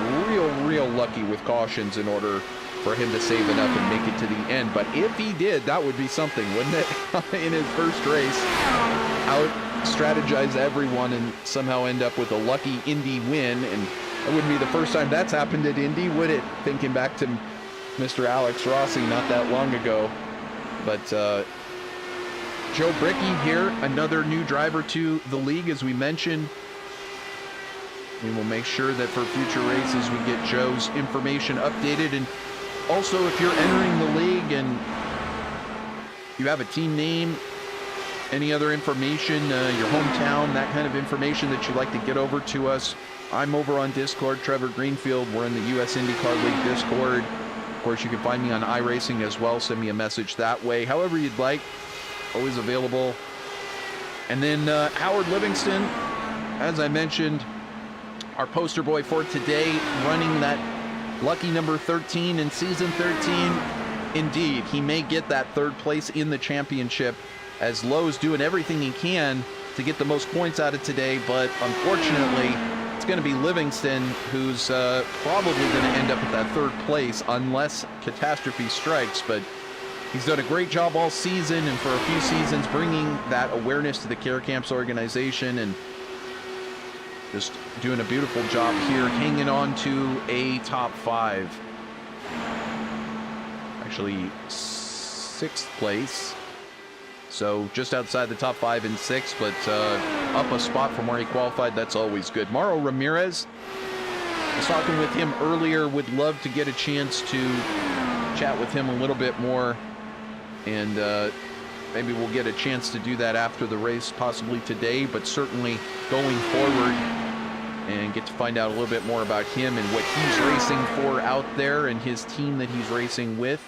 A: real lucky with cautions in order for him to save enough and make it to the end. But if he did, that would be something, wouldn't it? In his first race, out strategize everyone and somehow end up with a lucky Indy win. And it wouldn't be the first time that's happened at Indy, would it? Thinking back to Mr. Alex Rossi not that long ago. But Joe Brickey here, another new driver to the league, as we mentioned. We will make sure that for future races we get Joe's information updated. And Also, if you're entering the league and you have a team name, any other information, your hometown, that kind of information that you'd like to get over to us, I'm over on Discord, Trevor Greenfield. We're in the US IndyCar League Discord. Of course, you can find me on iRacing as well. Send me a message that way. However you'd like, always available. And then Howard Livingston, as I mentioned, our poster boy for today, running that lucky number 13 in season 13. Indeed, he may get that third place in the championship, as Lowe's doing everything he can to get the most points out of today, but unfortunately, it's going to be Livingston who's probably going to end up at that third place unless catastrophe strikes. But he's done a great job all season and for a few seasons bringing that awareness to the CAMPS organization, and just doing a beautiful job here, hanging on to a top 5. Actually, 6th place. So just outside the top 5 and 6, but up a spot from where he qualified. That's always good. Mauro Ramirez, I was talking with him earlier, would love to get a chance to chat with him a little bit more, and maybe we'll get a chance to do that after the race, possibly today, but certainly going forward, and get to find out a little bit more about him and what he's racing for out there and his team that he's racing with.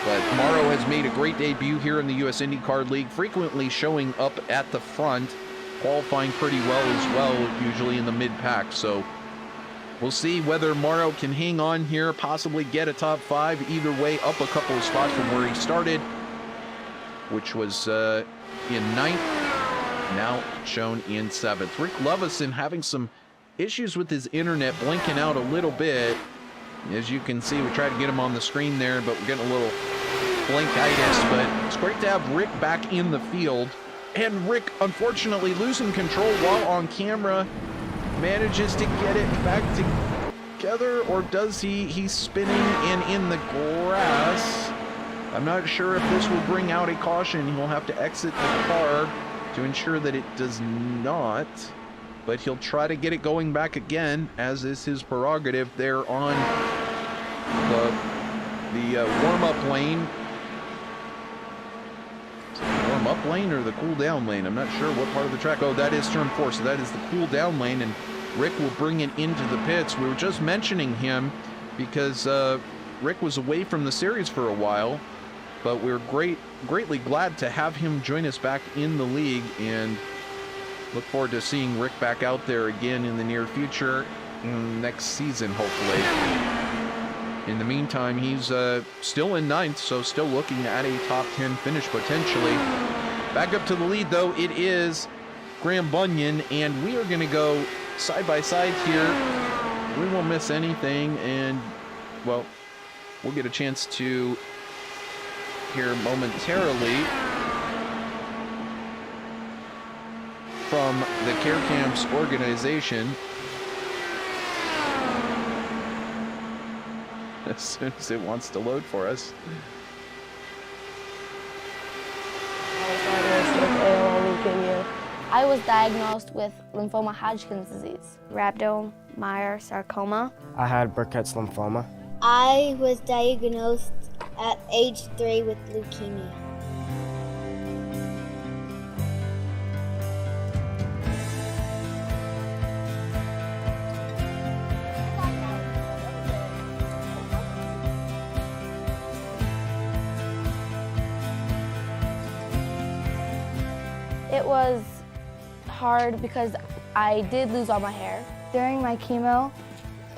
A: But Mauro has made a great debut here in the US IndyCar League, frequently showing up at the front, qualifying pretty well as well, usually in the mid-pack. So we'll see whether Mauro can hang on here, possibly get a top 5. Either way, up a couple of spots from where he started, which was in 9th, now shown in 7th. Rick Lovison having some issues with his internet, blinking out a little bit. As you can see, we tried to get him on the screen there, but we're getting a little blinkitis. But it's great to have Rick back in the field. And Rick, unfortunately, losing control while on camera, manages to get it back together, or does he? He's spinning and in the grass. I'm not sure if this will bring out a caution. He'll have to exit the car to ensure that it does not. But he'll try to get it going back again, as is his prerogative there on the warm-up lane. Is it the warm-up lane or the cool-down lane? I'm not sure what part of the track. Oh, that is turn 4, so that is the cool-down lane, and Rick will bring it into the pits. We were just mentioning him because Rick was away from the series for a while, but we're greatly glad to have him join us back in the league, and look forward to seeing Rick back out there again in the near future, next season, hopefully. In the meantime, he's still in 9th, so still looking at a top 10 finish potentially. Back up to the lead, though, it is Graham Bunyan, and we are going to go side by side here. We won't miss anything, and, well, we'll get a chance to hear momentarily from the CAMPS organization as soon as it wants to load for us.
D: I was diagnosed with lymphoma Hodgkin's disease, rhabdomyosarcoma.
E: I had Burkitt's lymphoma.
C: I was diagnosed at age 3 with leukemia.
D: It was hard because I did lose all my hair. During my chemo,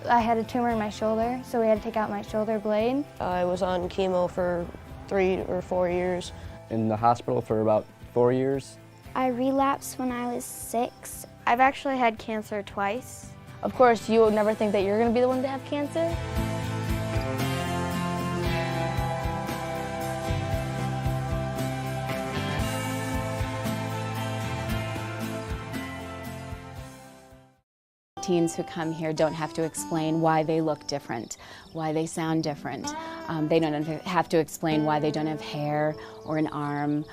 D: I had a tumor in my shoulder, so we had to take out my shoulder blade.
F: I was on chemo for 3 or 4 years.
E: In the hospital for about 4 years.
C: I relapsed when I was 6.
D: I've actually had cancer twice. Of course, you would never think that you're going to be the one to have cancer.
G: Teens who come here don't have to explain why they look different, why they sound different. They don't have to explain why they don't have hair or an arm.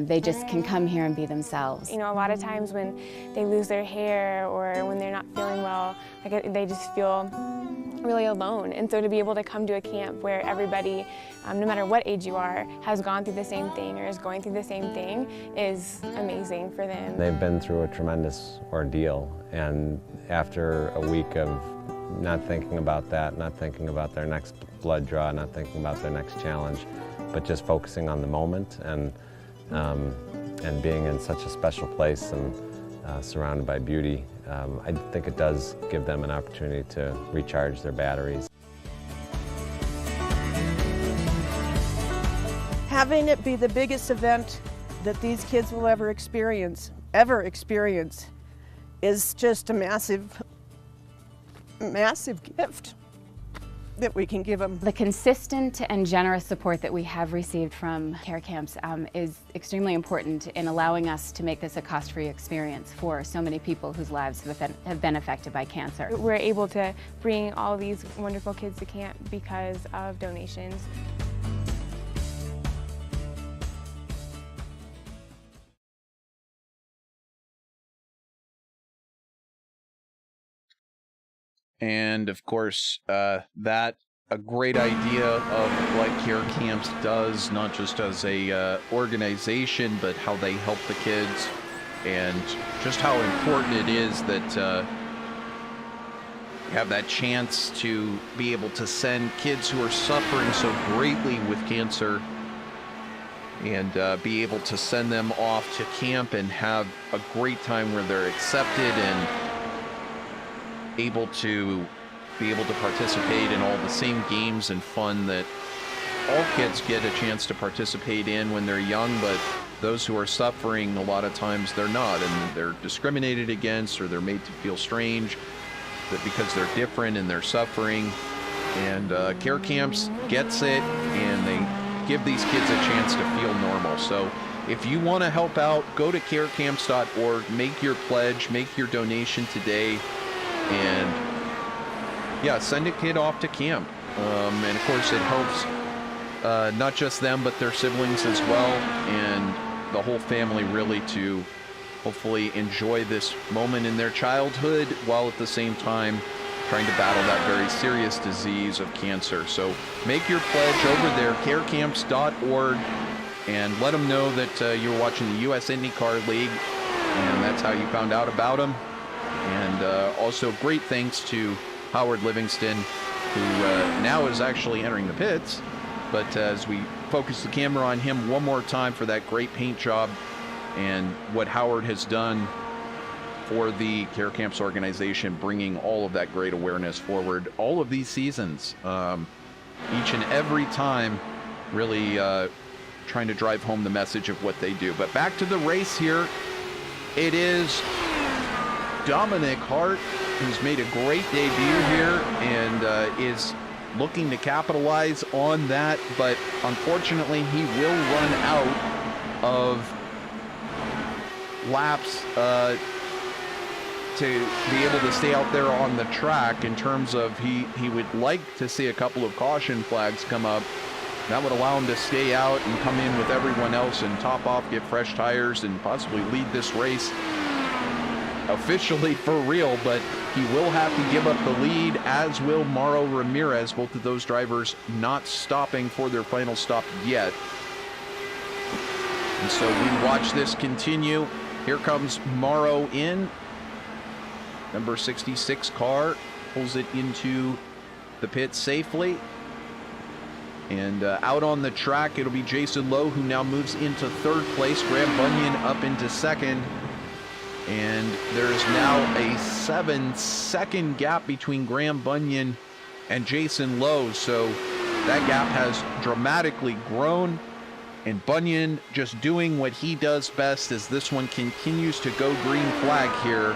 G: They just can come here and be themselves.
H: You know, a lot of times when they lose their hair or when they're not feeling well, like they just feel really alone. And so to be able to come to a camp where everybody, no matter what age you are, has gone through the same thing or is going through the same thing is amazing for them.
I: They've been through a tremendous ordeal, and after a week of not thinking about that, not thinking about their next blood draw, not thinking about their next challenge, but just focusing on the moment and being in such a special place and surrounded by beauty, I think it does give them an opportunity to recharge their batteries.
J: Having it be the biggest event that these kids will ever experience, is just a massive, massive gift that we can give them.
G: The consistent and generous support that we have received from care camps is extremely important in allowing us to make this a cost-free experience for so many people whose lives have been affected by cancer.
H: We're able to bring all these wonderful kids to camp because of donations.
A: And of course, that a great idea of what Care Camps does, not just as a organization, but how they help the kids, and just how important it is that you have that chance to be able to send kids who are suffering so greatly with cancer and be able to send them off to camp and have a great time where they're accepted and able to participate in all the same games and fun that all kids get a chance to participate in when they're young, but those who are suffering, a lot of times they're not, and they're discriminated against or they're made to feel strange that because they're different and they're suffering. And Care Camps gets it, and they give these kids a chance to feel normal. So if you want to help out, go to carecamps.org, make your pledge, make your donation today, and yeah, send a kid off to camp. And of course it helps not just them, but their siblings as well, and the whole family really to hopefully enjoy this moment in their childhood while at the same time trying to battle that very serious disease of cancer. So make your pledge over there, carecamps.org, and let them know that you're watching the US IndyCar League, and that's how you found out about them. And also great thanks to Howard Livingston, who now is actually entering the pits. But as we focus the camera on him one more time for that great paint job and what Howard has done for the Care Camps organization, bringing all of that great awareness forward all of these seasons, each and every time, really trying to drive home the message of what they do. But back to the race here. It is Dominic Hart, who's made a great debut here and is looking to capitalize on that, but unfortunately he will run out of laps to be able to stay out there on the track. In terms of he would like to see a couple of caution flags come up. That would allow him to stay out and come in with everyone else and top off, get fresh tires, and possibly lead this race officially for real. But he will have to give up the lead, as will Mauro Ramirez, both of those drivers not stopping for their final stop yet. And so we watch this continue. Here comes Mauro in. Number 66 car pulls it into the pit safely. And out on the track, it'll be Jason Lowe, who now moves into third place. Graham Bunyan up into second. And there's now a 7-second gap between Graham Bunyan and Jason Lowe. So that gap has dramatically grown. And Bunyan just doing what he does best as this one continues to go green flag here,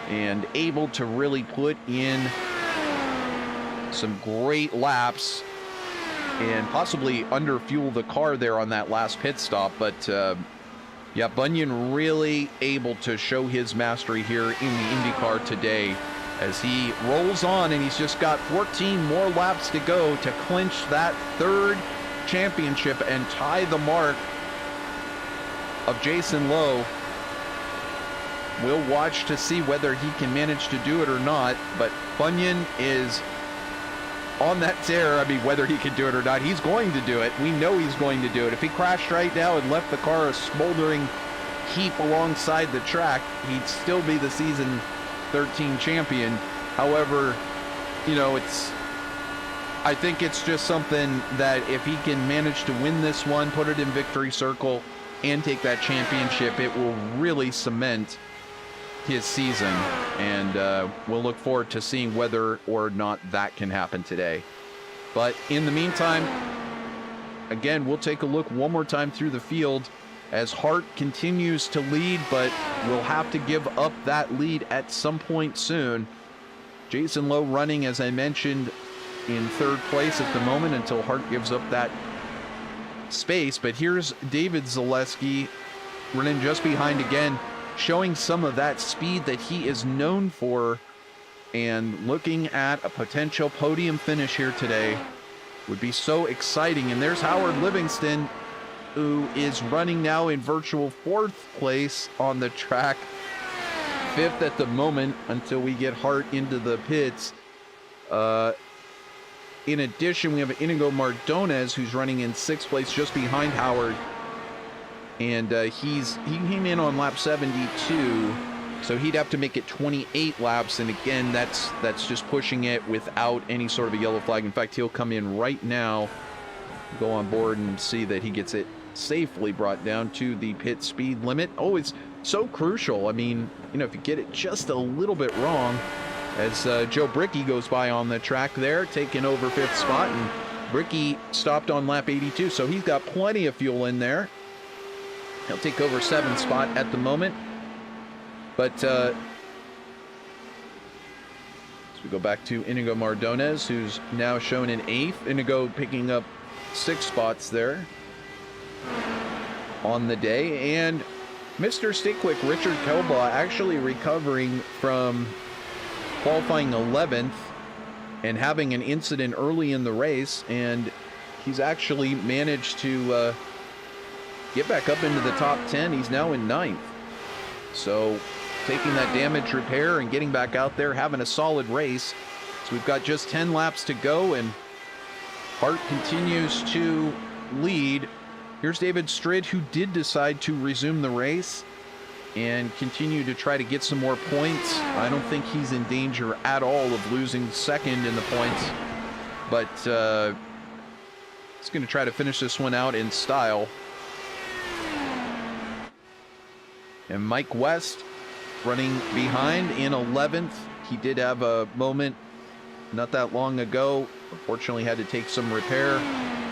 A: and able to really put in some great laps and possibly underfuel the car there on that last pit stop. But yeah, Bunyan really able to show his mastery here in the IndyCar today as he rolls on, and he's just got 14 more laps to go to clinch that third championship and tie the mark of Jason Lowe. We'll watch to see whether he can manage to do it or not, but Bunyan is on that tear. I mean, whether he can do it or not, he's going to do it. We know he's going to do it. If he crashed right now and left the car a smoldering heap alongside the track, he'd still be the season 13 champion. However, you know, I think it's just something that if he can manage to win this one, put it in victory circle, and take that championship, it will really cement his season. And we'll look forward to seeing whether or not that can happen today. But in the meantime, again, we'll take a look one more time through the field as Hart continues to lead, but will have to give up that lead at some point soon. Jason Lowe running, as I mentioned, in third place at the moment until Hart gives up that space. But here's David Zaleski running just behind again, showing some of that speed that he is known for, and looking at a potential podium finish here today would be so exciting. And there's Howard Livingston, who is running now in virtual fourth place on the track, fifth at the moment until we get Hart into the pits. In addition, we have Iñigo Mardones, who's running in sixth place just behind Howard. And he came in on lap 72, so he'd have to make it 28 laps. And again, that's just pushing it without any sort of a yellow flag. In fact, he'll come in right now, go on board and see that he gets it safely brought down to the pit speed limit. Oh, it's so crucial. I mean, you know, if you get it just a little bit wrong, as Joe Bricky goes by on the track there, taking over fifth spot, and Bricky stopped on lap 82, so he's got plenty of fuel in there. He'll take over seventh spot at the moment. But as we go back to Iñigo Mardones, who's now shown in eighth. Iñigo picking up 6 spots there on the day. And Mr. StickQuik, Richard Kelbaugh, actually recovering from qualifying 11th and having an incident early in the race, and he's actually managed to get back up into the top 10. He's now in 9th. So taking that damage repair and getting back out there, having a solid race. So we've got just 10 laps to go, and Hart continues to lead. Here's David Strid, who did decide to resume the race and continue to try to get some more points. I don't think he's in danger at all of losing second in the points, but he's going to try to finish this one out in style. And Mike West running behind in 11th. He did have a moment not that long ago. Unfortunately, had to take some repair.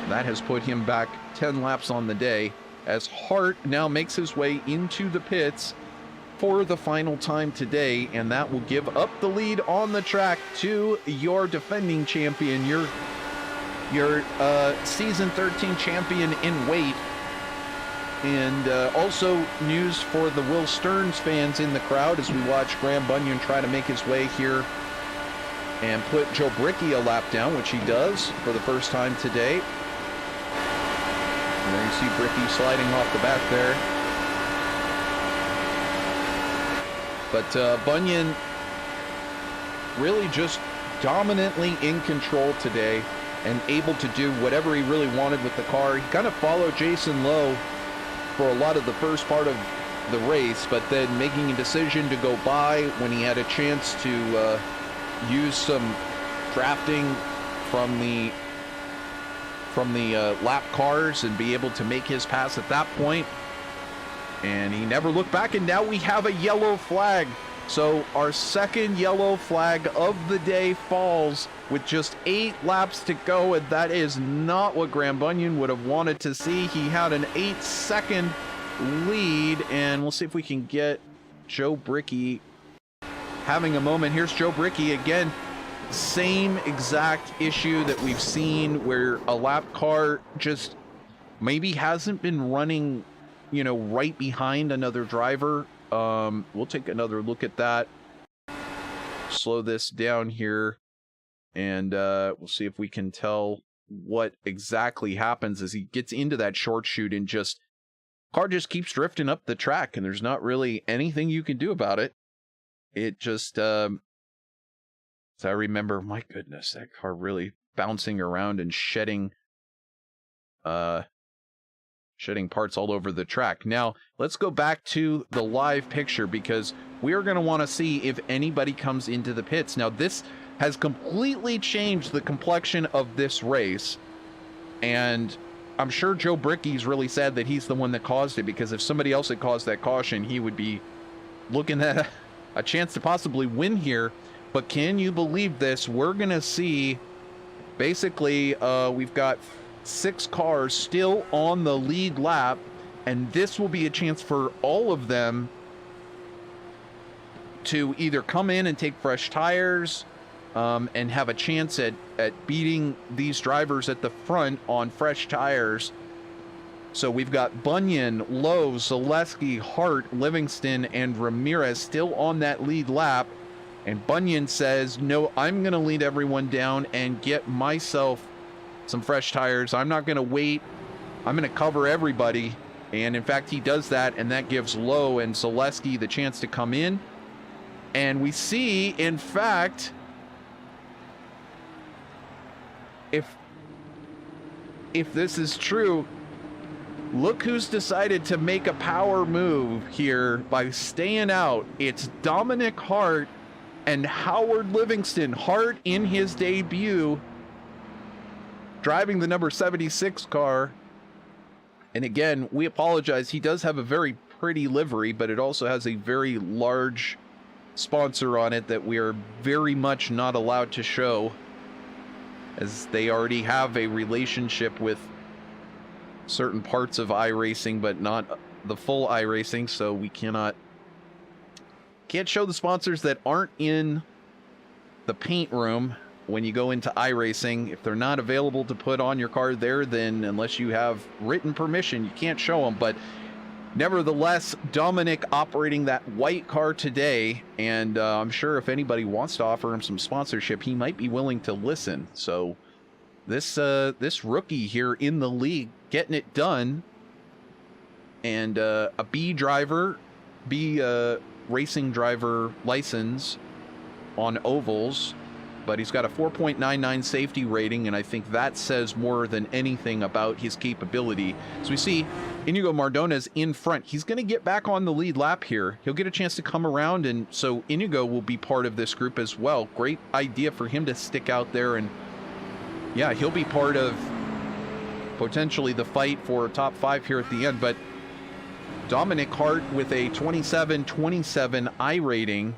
A: That has put him back 10 laps on the day, as Hart now makes his way into the pits for the final time today, and that will give up the lead on the track to your defending champion, your season 13 champion in weight. And also news for the Will Stearns fans in the crowd as we watch Graham Bunyan try to make his way here and put Joe Bricky a lap down, which he does for the first time today. And there you see Bricky sliding off the back there. But Bunyan really just dominantly in control today and able to do whatever he really wanted with the car. He kind of followed Jason Lowe for a lot of the first part of the race, but then making a decision to go by when he had a chance to use some drafting from the lap cars and be able to make his pass at that point. And he never looked back, and now we have a yellow flag. So our second yellow flag of the day falls with just 8 laps to go, and that is not what Graham Bunyan would have wanted to see. He had an 8-second lead, and we'll see if we can get Joe Bricky having a moment. Here's Joe Bricky again. Same exact issue that we've seen where a lap car just maybe hasn't been running, you know, right behind another driver. We'll take another look at that. Slow this down here, and we'll see if we can tell what exactly happens as he gets into that short chute, and just car just keeps drifting up the track, and there's not really anything you can do about it. It just as I remember, my goodness, that car really bouncing around and shedding parts all over the track. Now, let's go back to the live picture because we are going to want to see if anybody comes into the pits. Now, this has completely changed the complexion of this race, and I'm sure Joe Bricky's really sad that he's the one that caused it, because if somebody else had caused that caution, he would be looking at a chance to possibly win here. But can you believe this? We're going to see, basically, we've got 6 cars still on the lead lap, and this will be a chance for all of them to either come in and take fresh tires and have a chance at beating these drivers at the front on fresh tires. So we've got Bunyan, Lowe, Zaleski, Hart, Livingston, and Ramirez still on that lead lap. And Bunyan says, no, I'm going to lead everyone down and get myself some fresh tires. I'm not going to wait. I'm going to cover everybody. And in fact, he does that, and that gives Lowe and Zaleski the chance to come in. And we see, in fact, if this is true, look who's decided to make a power move here by staying out. It's Dominic Hart and Howard Livingston. Hart in his debut, driving the number 76 car. And again, we apologize. He does have a very pretty livery, but it also has a very large sponsor on it that we are very much not allowed to show, as they already have a relationship with certain parts of iRacing, but not the full iRacing, so we can't show the sponsors that aren't in the paint room when you go into iRacing. If they're not available to put on your car there, then unless you have written permission, you can't show them. But nevertheless, Dominic operating that white car today, and I'm sure if anybody wants to offer him some sponsorship, he might be willing to listen. So this rookie here in the league getting it done, and a B racing driver license on ovals, but he's got a 4.99 safety rating, and I think that says more than anything about his capability. So we see Iñigo Mardones in front. He's going to get back on the lead lap here. He'll get a chance to come around, and so Iñigo will be part of this group as well. Great idea for him to stick out there, and yeah, he'll be part of potentially the fight for a top 5 here at the end. But Dominic Hart with a 27-27 I rating,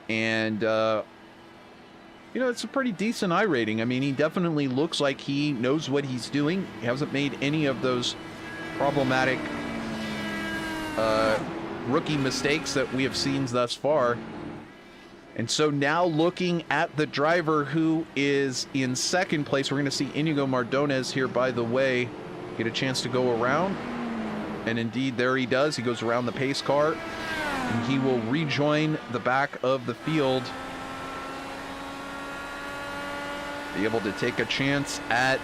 A: and you know, it's a pretty decent I rating. I mean, he definitely looks like he knows what he's doing. He hasn't made any of those problematic rookie mistakes that we have seen thus far. And so now looking at the driver who is in second place, we're going to see Iñigo Mardones here, by the way, get a chance to go around. And indeed, there he does. He goes around the pace car, and he will rejoin the back of the field, be able to take a chance at,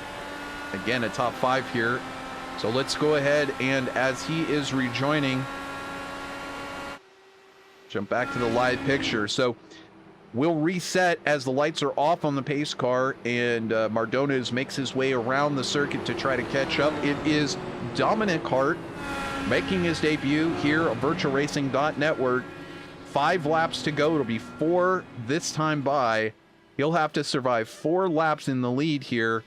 A: again, a top 5 here. So let's go ahead, and as he is rejoining, jump back to the live picture. So we'll reset as the lights are off on the pace car, and Mardones makes his way around the circuit to try to catch up. It is Dominic Hart making his debut here on VirtualRacing.Network. 5 laps to go. It'll be 4 this time by. He'll have to survive 4 laps in the lead here.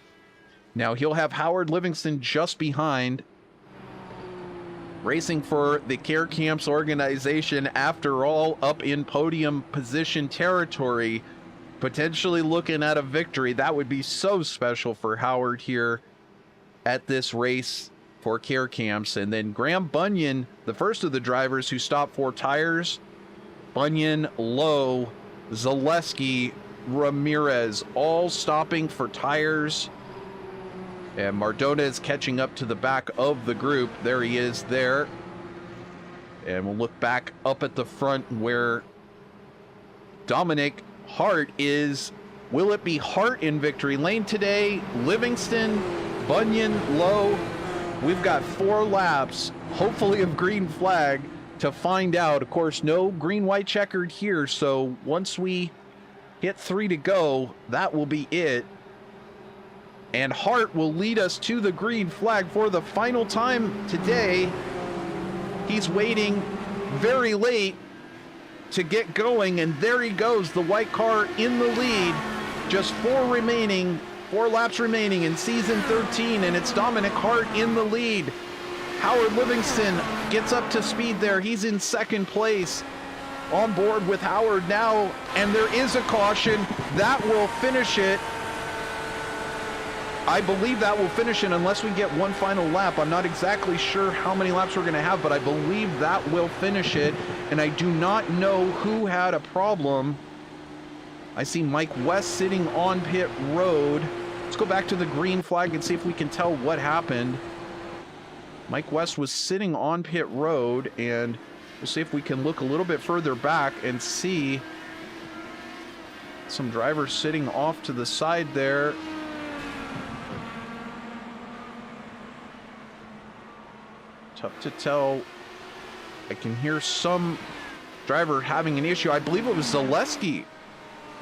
A: Now he'll have Howard Livingston just behind, racing for the Care Camps organization, after all, up in podium position territory, potentially looking at a victory. That would be so special for Howard here at this race for Care Camps. And then Graham Bunyan, the first of the drivers who stopped for tires. Bunyan, Lowe, Zaleski, Ramirez, all stopping for tires. And Mardones catching up to the back of the group. There he is there. And we'll look back up at the front where Dominic Hart is. Will it be Hart in victory lane today? Livingston, Bunyan, Lowe. We've got 4 laps, hopefully of green flag, to find out. Of course, no green-white checkered here, so once we hit 3 to go, that will be it. And Hart will lead us to the green flag for the final time today. He's waiting very late to get going, and there he goes, the white car in the lead. Just 4 laps remaining in season 13, and it's Dominic Hart in the lead. Howard Livingston gets up to speed there. He's in second place, on board with Howard now, and there is a caution. That will finish it. I believe that will finish it unless we get one final lap. I'm not exactly sure how many laps we're going to have, but I believe that will finish it. And I do not know who had a problem. I see Mike West sitting on pit road. Let's go back to the green flag and see if we can tell what happened. Mike West was sitting on pit road, and we'll see if we can look a little bit further back and see some drivers sitting off to the side there. Tough to tell. I can hear some driver having an issue. I believe it was Zaleski.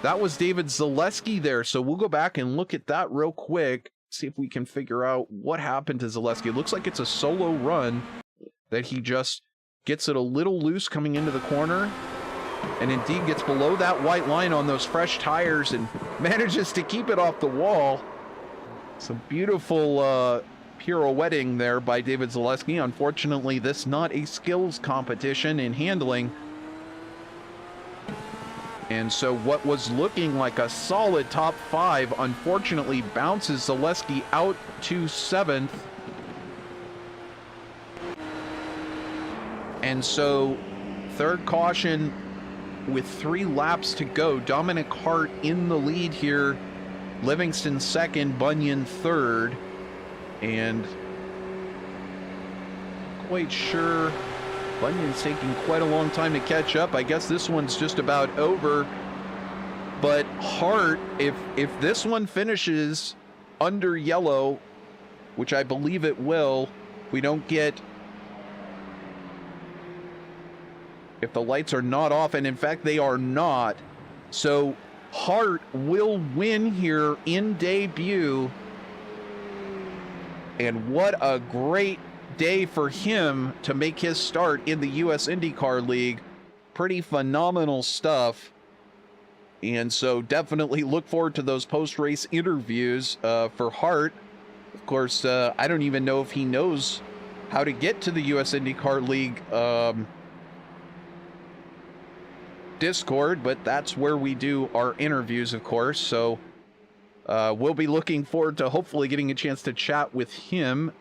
A: That was David Zaleski there. So we'll go back and look at that real quick. See if we can figure out what happened to Zaleski. It looks like it's a solo run that he just gets it a little loose coming into the corner, and indeed gets below that white line on those fresh tires and manages to keep it off the wall. Some beautiful pirouetting there by David Zaleski. Unfortunately, this not a skills competition in handling. And so what was looking like a solid top 5, unfortunately bounces Zaleski out to 7th. And so third caution with 3 laps to go. Dominic Hart in the lead here. Livingston second, Bunyan third. And quite sure Bunyan's taking quite a long time to catch up. I guess this one's just about over. But Hart, if this one finishes under yellow, which I believe it will, we don't get, if the lights are not off, and in fact they are not, so Hart will win here in debut. And what a great day for him to make his start in the US IndyCar League. Pretty phenomenal stuff. And so definitely look forward to those post-race interviews for Hart. Of course, I don't even know if he knows how to get to the US IndyCar League Discord, but that's where we do our interviews, of course. So we'll be looking forward to hopefully getting a chance to chat with him.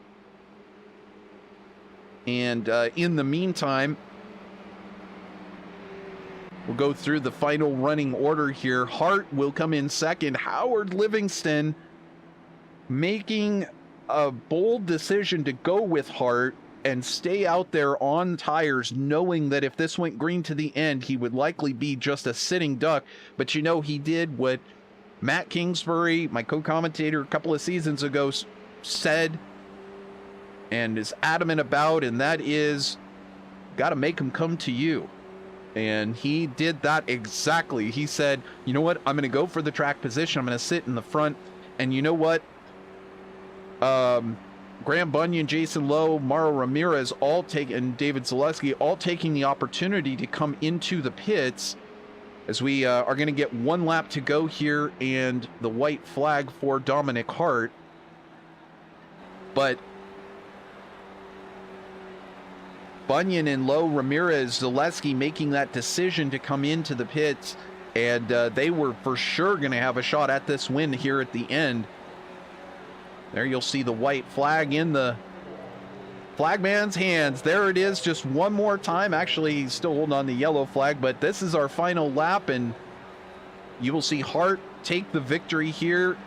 A: And in the meantime, we'll go through the final running order here. Hart will come in second. Howard Livingston making a bold decision to go with Hart and stay out there on tires, knowing that if this went green to the end, he would likely be just a sitting duck. But you know, he did what Matt Kingsbury, my co-commentator a couple of seasons ago, said and is adamant about, and that is, got to make him come to you. And he did that exactly. He said, you know what, I'm going to go for the track position. I'm going to sit in the front. And you know what? Graham Bunyan, Jason Lowe, Mauro Ramirez, and David Zaleski all taking the opportunity to come into the pits, as we are going to get 1 lap to go here and the white flag for Dominic Hart. But Bunyan and Lowe, Ramirez, Zaleski making that decision to come into the pits, and they were for sure going to have a shot at this win here at the end. There you'll see the white flag in the flagman's hands. There it is, just one more time. Actually, he's still holding on the yellow flag, but this is our final lap, and you will see Hart take the victory here.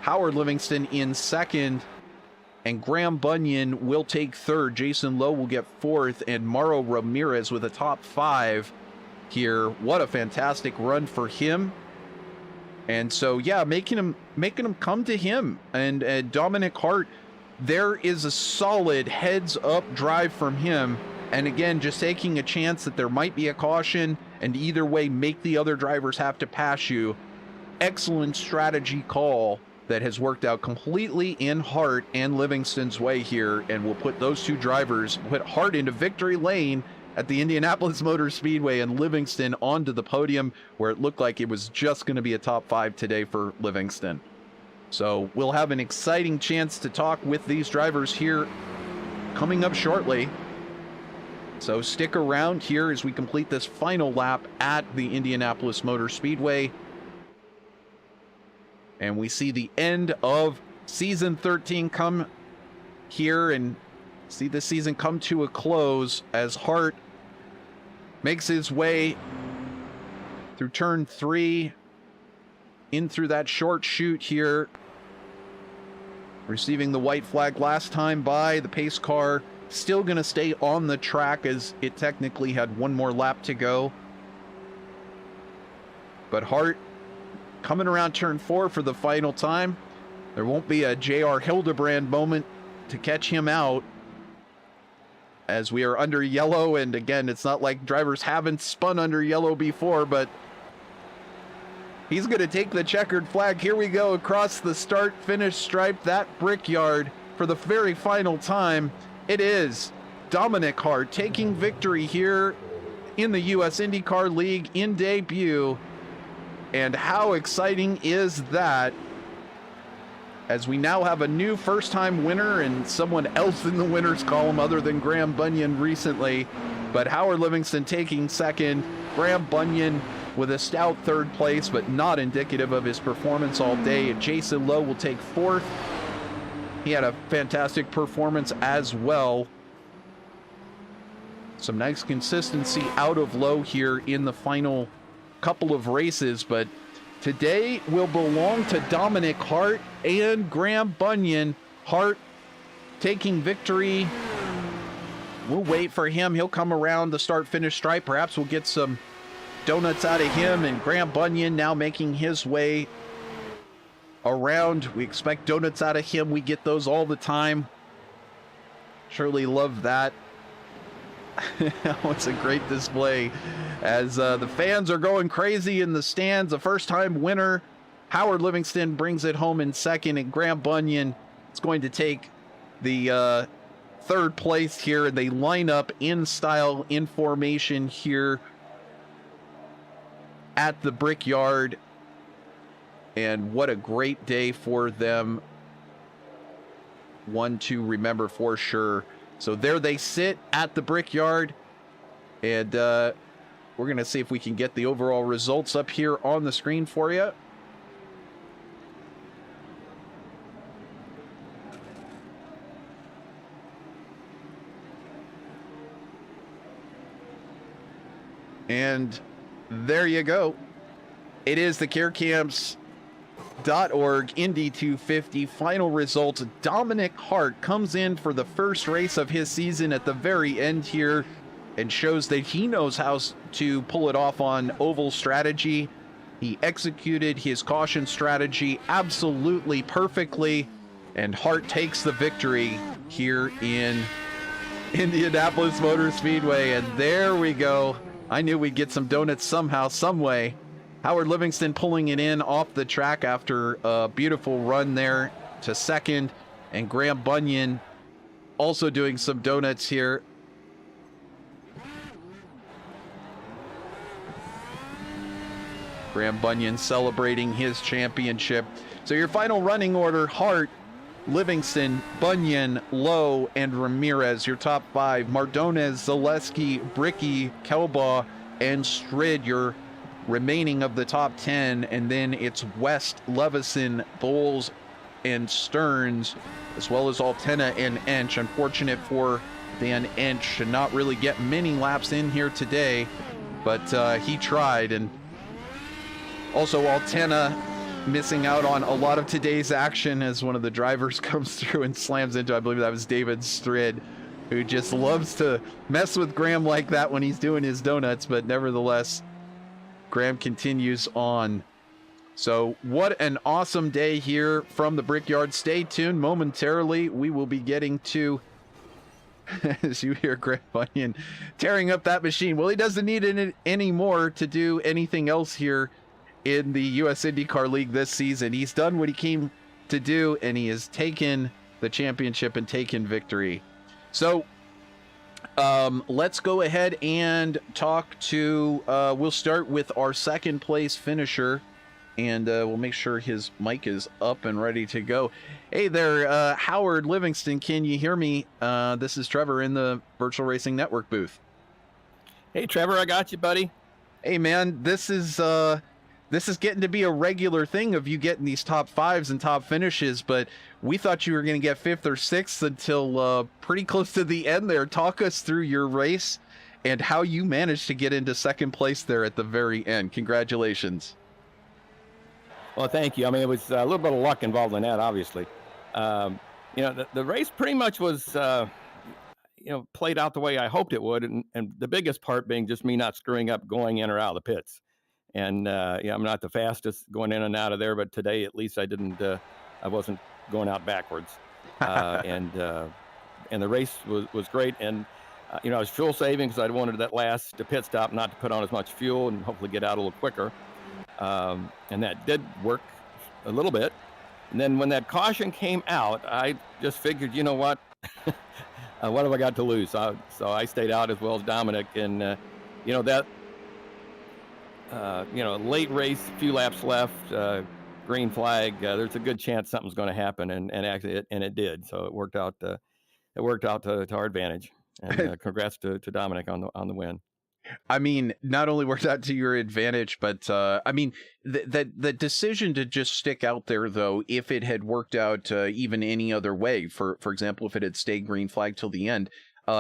A: Howard Livingston in second, and Graham Bunyan will take third. Jason Lowe will get fourth, and Mauro Ramirez with a top 5 here. What a fantastic run for him. And so, yeah, making him come to him. And Dominic Hart, there is a solid heads-up drive from him. And again, just taking a chance that there might be a caution, and either way, make the other drivers have to pass you. Excellent strategy call that has worked out completely in Hart and Livingston's way here, and will put those two drivers, put Hart into victory lane at the Indianapolis Motor Speedway and Livingston onto the podium, where it looked like it was just going to be a top 5 today for Livingston. So we'll have an exciting chance to talk with these drivers here coming up shortly. So stick around here as we complete this final lap at the Indianapolis Motor Speedway. And we see the end of season 13 come here, and see the season come to a close as Hart makes his way through turn 3, in through that short chute here, receiving the white flag last time by the pace car. Still going to stay on the track as it technically had one more lap to go. But Hart coming around turn 4 for the final time. There won't be a J.R. Hildebrand moment to catch him out, as we are under yellow. And again, it's not like drivers haven't spun under yellow before, but he's going to take the checkered flag. Here we go across the start-finish stripe, that Brickyard, for the very final time. It is Dominic Hart taking victory here in the US IndyCar League in debut. And how exciting is that, as we now have a new first-time winner and someone else in the winners column other than Graham Bunyan recently. But Howard Livingston taking second, Graham Bunyan with a stout third place, but not indicative of his performance all day. And Jason Lowe will take fourth. He had a fantastic performance as well. Some nice consistency out of Lowe here in the final couple of races, but today will belong to Dominic Hart and Graham Bunyan. Hart taking victory. We'll wait for him. He'll come around the start-finish stripe. Perhaps we'll get some donuts out of him. And Graham Bunyan now making his way around. We expect donuts out of him. We get those all the time. Surely love that. It's a great display as the fans are going crazy in the stands. A first-time winner, Howard Livingston, brings it home in second, and Graham Bunyan is going to take the third place here. They line up in style, in formation here at the Brickyard, and what a great day for them. One to remember for sure. So there they sit at the Brickyard, and we're going to see if we can get the overall results up here on the screen for you. And there you go. It is the CareCamps.org Indy 250 final results. Dominic Hart comes in for the first race of his season at the very end here and shows that he knows how to pull it off on oval strategy. He executed his caution strategy absolutely perfectly, and Hart takes the victory here in Indianapolis Motor Speedway. And there we go. I knew we'd get some donuts somehow, some way. Howard Livingston pulling it in off the track after a beautiful run there to second. And Graham Bunyan also doing some donuts here. Graham Bunyan celebrating his championship. So your final running order: Hart, Livingston, Bunyan, Lowe, and Ramirez. Your top five: Mardones, Zaleski, Bricky, Kelbaugh, and Strid. Your remaining of the top 10, and then it's West, Lovison, Bowles, and Stearns, as well as Altena and Ensch. Unfortunate for Dan Ensch to not really get many laps in here today, but he tried. And also Altena missing out on a lot of today's action as one of the drivers comes through and slams into, I believe that was David Strid, who just loves to mess with Graham like that when he's doing his donuts. But nevertheless, Graham continues on. So what an awesome day here from the Brickyard. Stay tuned. Momentarily we will be getting to, as you hear Graham Bunyan tearing up that machine. Well, he doesn't need it anymore to do anything else here in the US IndyCar League this season. He's done what he came to do, and he has taken the championship and taken victory. So let's go ahead and talk to, we'll start with our second place finisher, and we'll make sure his mic is up and ready to go. Hey there, Howard Livingston, can you hear me? This is Trevor in the Virtual Racing Network booth.
K: Hey Trevor, I got you, buddy.
A: Hey man, this is getting to be a regular thing of you getting these top fives and top finishes, but we thought you were going to get fifth or sixth until pretty close to the end there. Talk us through your race and how you managed to get into second place there at the very end. Congratulations.
K: Well, thank you. I mean, it was a little bit of luck involved in that, obviously. You know, the race pretty much was, you know, played out the way I hoped it would, and the biggest part being just me not screwing up going in or out of the pits. And yeah, I'm not the fastest going in and out of there, but today at least I didn't. I wasn't going out backwards, and the race was great. And you know, I was fuel saving because I wanted that last pit stop not to put on as much fuel and hopefully get out a little quicker. And that did work a little bit. And then when that caution came out, I just figured, you know what, what have I got to lose? So I stayed out as well as Dominic, and you know that. You know, late race, few laps left, green flag. There's a good chance something's going to happen, and actually, it did. So it worked out. It worked out to our advantage. And congrats to Dominic on the win.
A: I mean, not only worked out to your advantage, but I mean, the decision to just stick out there, though, if it had worked out even any other way, for example, if it had stayed green flag till the end,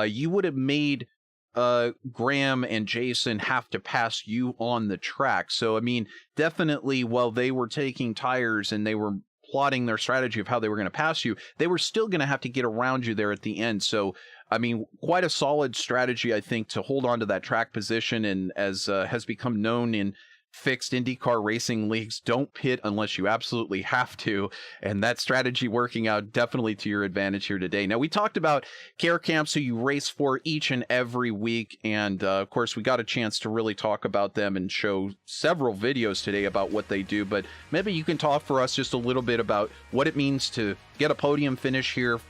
A: you would have made Graham and Jason have to pass you on the track. So, I mean, definitely while they were taking tires and they were plotting their strategy of how they were going to pass you, they were still going to have to get around you there at the end. So, I mean, quite a solid strategy, I think, to hold on to that track position. And as has become known in fixed IndyCar racing leagues, don't pit unless you absolutely have to. And that strategy working out definitely to your advantage here today. Now, we talked about care camps who you race for each and every week. And of course, we got a chance to really talk about them and show several videos today about what they do. But maybe you can talk for us just a little bit about what it means to get a podium finish here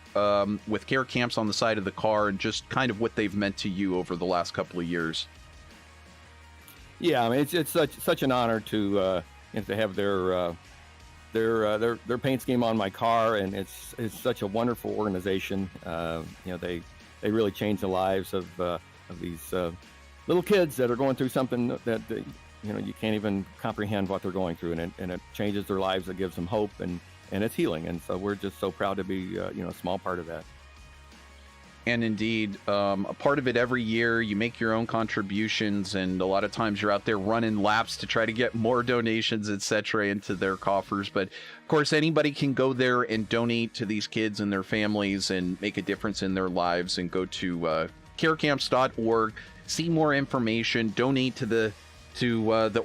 A: with care camps on the side of the car, and just kind of what they've meant to you over the last couple of years.
K: Yeah, I mean, it's such an honor to have their paint scheme on my car, and it's such a wonderful organization. You know, they really change the lives of these little kids that are going through something that you know, you can't even comprehend what they're going through, and it changes their lives. It gives them hope, and it's healing. And so we're just so proud to be you know, a small part of that.
A: And indeed, a part of it every year, you make your own contributions, and a lot of times you're out there running laps to try to get more donations, etc., into their coffers. But of course, anybody can go there and donate to these kids and their families and make a difference in their lives, and go to carecamps.org, see more information, donate to the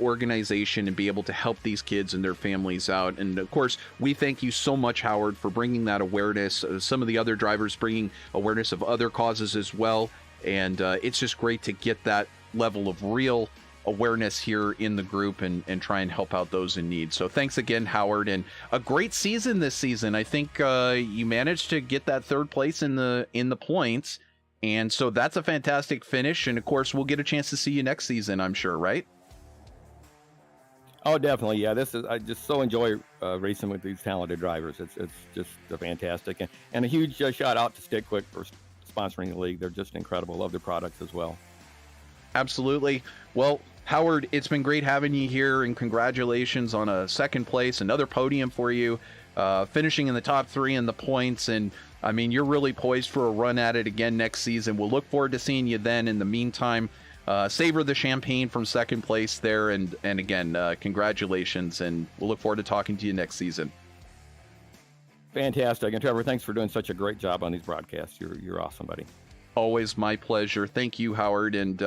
A: organization, and be able to help these kids and their families out. And of course, we thank you so much, Howard, for bringing that awareness. Some of the other drivers bringing awareness of other causes as well. And it's just great to get that level of real awareness here in the group and try and help out those in need. So thanks again, Howard, and a great season this season. I think you managed to get that third place in the points. And so that's a fantastic finish. And of course, we'll get a chance to see you next season, I'm sure, right?
K: Oh, definitely. Yeah, I just so enjoy racing with these talented drivers. It's just fantastic. And a huge shout out to StickQuik for sponsoring the league. They're just incredible. Love their products as well.
A: Absolutely. Well, Howard, it's been great having you here, and congratulations on a second place, another podium for you, finishing in the top 3 in the points. And I mean, you're really poised for a run at it again next season. We'll look forward to seeing you then. In the meantime, savor the champagne from second place there, and again, congratulations, and we'll look forward to talking to you next season.
K: Fantastic. And Trevor, thanks for doing such a great job on these broadcasts. You're awesome, buddy.
A: Always my pleasure. Thank you, Howard. And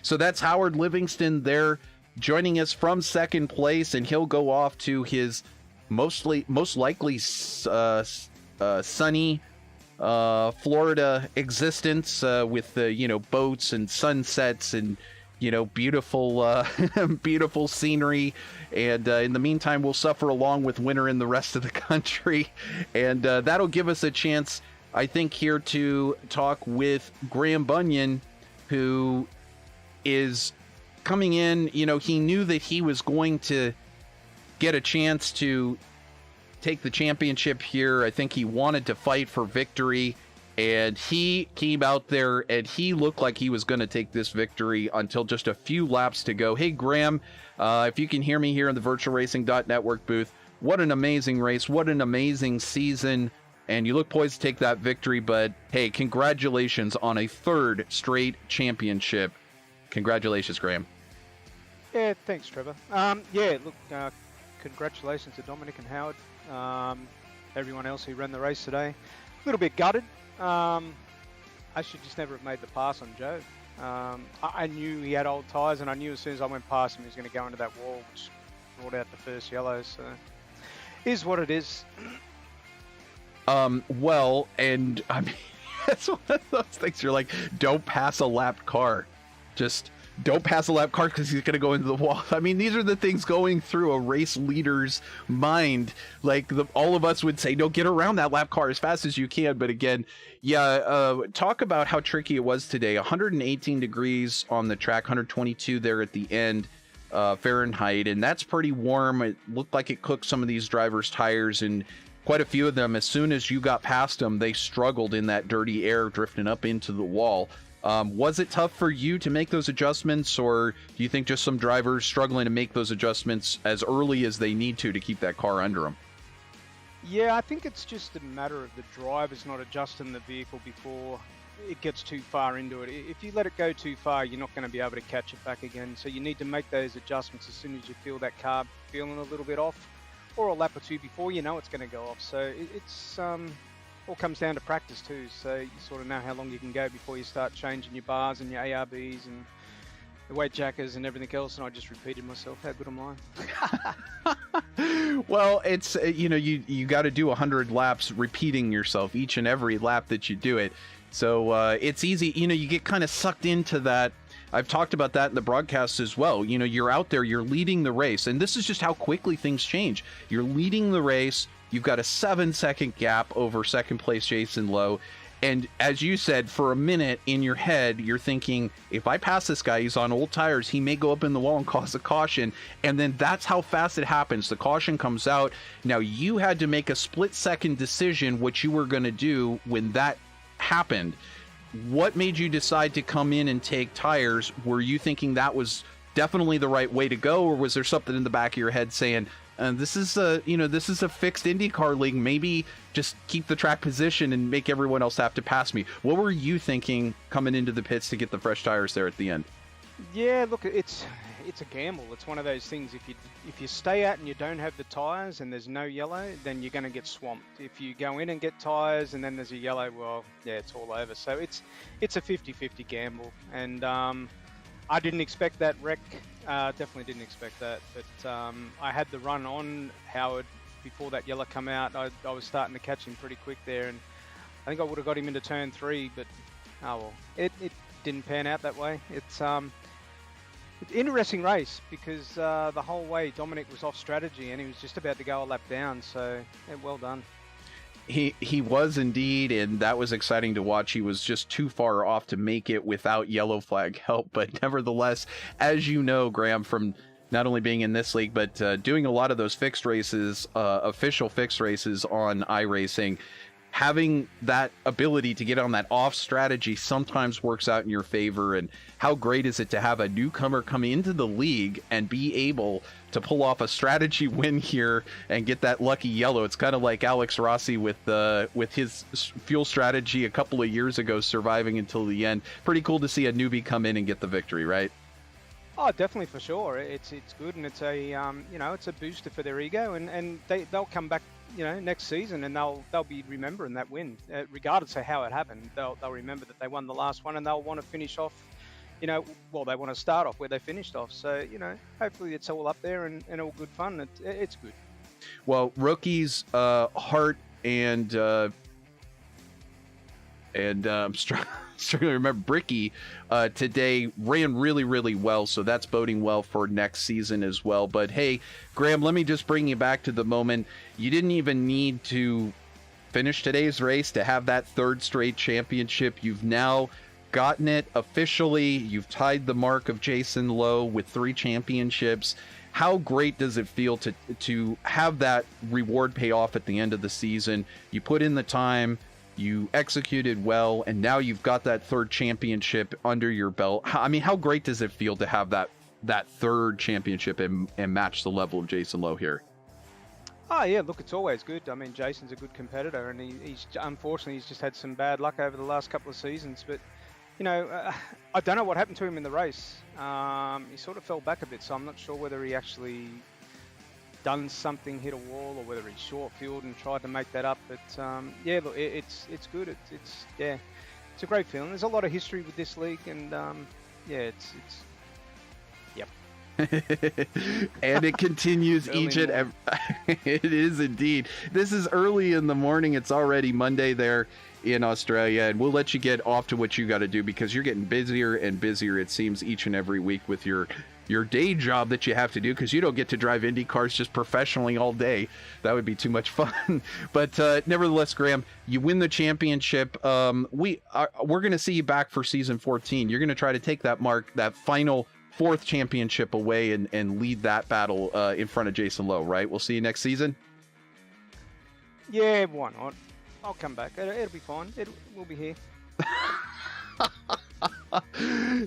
A: so that's Howard Livingston there, joining us from second place, and he'll go off to his most likely sunny Florida existence with boats and sunsets and beautiful, beautiful scenery. And in the meantime, we'll suffer along with winter in the rest of the country. And that'll give us a chance, I think, here to talk with Graham Bunyan, who is coming in. He knew that he was going to get a chance to take the championship here. I think he wanted to fight for victory. And he came out there and he looked like he was going to take this victory until just a few laps to go. Hey, Graham, if you can hear me here in the VirtualRacing.Network booth, what an amazing race. What an amazing season. And you look poised to take that victory. But, hey, congratulations on a third straight championship. Congratulations, Graham.
L: Yeah, thanks, Trevor. Congratulations to Dominic and Howard. Everyone else who ran the race today. A little bit gutted. I should just never have made the pass on Joe. I knew he had old tyres, and I knew as soon as I went past him he was going to go into that wall, which brought out the first yellow. So, is what it is.
A: Well, and I mean, that's one of those things. You're like, don't pass a lapped car. Just don't pass a lap car because he's going to go into the wall. I mean, these are the things going through a race leader's mind. Like all of us would say, no, get around that lap car as fast as you can. But again, talk about how tricky it was today. 118 degrees on the track, 122 there at the end, Fahrenheit. And that's pretty warm. It looked like it cooked some of these drivers' tires, and quite a few of them, as soon as you got past them, they struggled in that dirty air drifting up into the wall. Was it tough for you to make those adjustments, or do you think just some drivers struggling to make those adjustments as early as they need to keep that car under them?
L: Yeah, I think it's just a matter of the drivers not adjusting the vehicle before it gets too far into it. If you let it go too far, you're not going to be able to catch it back again. So you need to make those adjustments as soon as you feel that car feeling a little bit off, or a lap or two before you know it's going to go off. So it's all comes down to practice too, so you sort of know how long you can go before you start changing your bars and your ARBs and the weight jackers and everything else. And I just repeated myself how good I'm lying.
A: Well, it's you got to do 100 laps repeating yourself each and every lap that you do it. So it's easy, you get kind of sucked into that. I've talked about that in the broadcast as well. You're out there, you're leading the race, and this is just how quickly things change. You're leading the race. You've got a 7-second gap over second place Jason Lowe. And as you said, for a minute in your head, you're thinking, if I pass this guy, he's on old tires, he may go up in the wall and cause a caution. And then that's how fast it happens. The caution comes out. Now you had to make a split-second decision what you were going to do when that happened. What made you decide to come in and take tires? Were you thinking that was definitely the right way to go, or was there something in the back of your head saying, this is a fixed IndyCar league. Maybe just keep the track position and make everyone else have to pass me. What were you thinking coming into the pits to get the fresh tires there at the end?
L: Yeah, look, it's a gamble. It's one of those things. If you stay out and you don't have the tires and there's no yellow, then you're going to get swamped. If you go in and get tires and then there's a yellow, well, yeah, it's all over. So it's a 50-50 gamble. And I didn't expect that wreck. Definitely didn't expect that. But I had the run on Howard before that yellow come out. I was starting to catch him pretty quick there, and I think I would have got him into turn 3. But it didn't pan out that way. It's an interesting race because the whole way Dominic was off strategy and he was just about to go a lap down. So yeah, well done.
A: He was indeed, and that was exciting to watch. He was just too far off to make it without yellow flag help. But nevertheless, as you know, Graham, from not only being in this league, but doing a lot of those fixed races, official fixed races on iRacing, having that ability to get on that off strategy sometimes works out in your favor. And how great is it to have a newcomer come into the league and be able to pull off a strategy win here and get that lucky yellow? It's kind of like Alex Rossi with his fuel strategy a couple of years ago, surviving until the end. Pretty cool to see a newbie come in and get the victory, right?
L: Oh, definitely, for sure. It's good, and it's a it's a booster for their ego, and they'll come back next season, and they'll be remembering that win, regardless of how it happened. They'll remember that they won the last one, and they'll want to finish off. They want to start off where they finished off. So hopefully it's all up there and all good fun. It's good.
A: Well, rookies, Hart and and I'm struggling to remember. Bricky today ran really, really well, so that's boding well for next season as well. But hey, Graham, let me just bring you back to the moment. You didn't even need to finish today's race to have that third straight championship. You've now gotten it officially. You've tied the mark of Jason Lowe with 3 championships. How great does it feel to have that reward pay off at the end of the season? You put in the time, you executed well, and now you've got that third championship under your belt. I mean, how great does it feel to have that third championship and match the level of Jason Lowe here?
L: Oh yeah, look, it's always good. I mean, Jason's a good competitor, and he's unfortunately he's just had some bad luck over the last couple of seasons. But you know, I don't know what happened to him in the race. He sort of fell back a bit, so I'm not sure whether he actually done something, hit a wall, or whether he short fueled and tried to make that up. But yeah, look, it's good. It's a great feeling. There's a lot of history with this league, and yeah, it's yep.
A: And it continues each and every. It is indeed. This is early in the morning. It's already Monday there in Australia, and we'll let you get off to what you got to do, because you're getting busier and busier, it seems, each and every week with your day job that you have to do, because you don't get to drive Indy cars just professionally all day. That would be too much fun. But nevertheless, Graham, you win the championship. We're going to see you back for season 14. You're going to try to take that mark, that final 4th championship away, and lead that battle in front of Jason Lowe, right? We'll see you next season.
L: Yeah, why not? I'll come back. It'll be fine. We'll be here.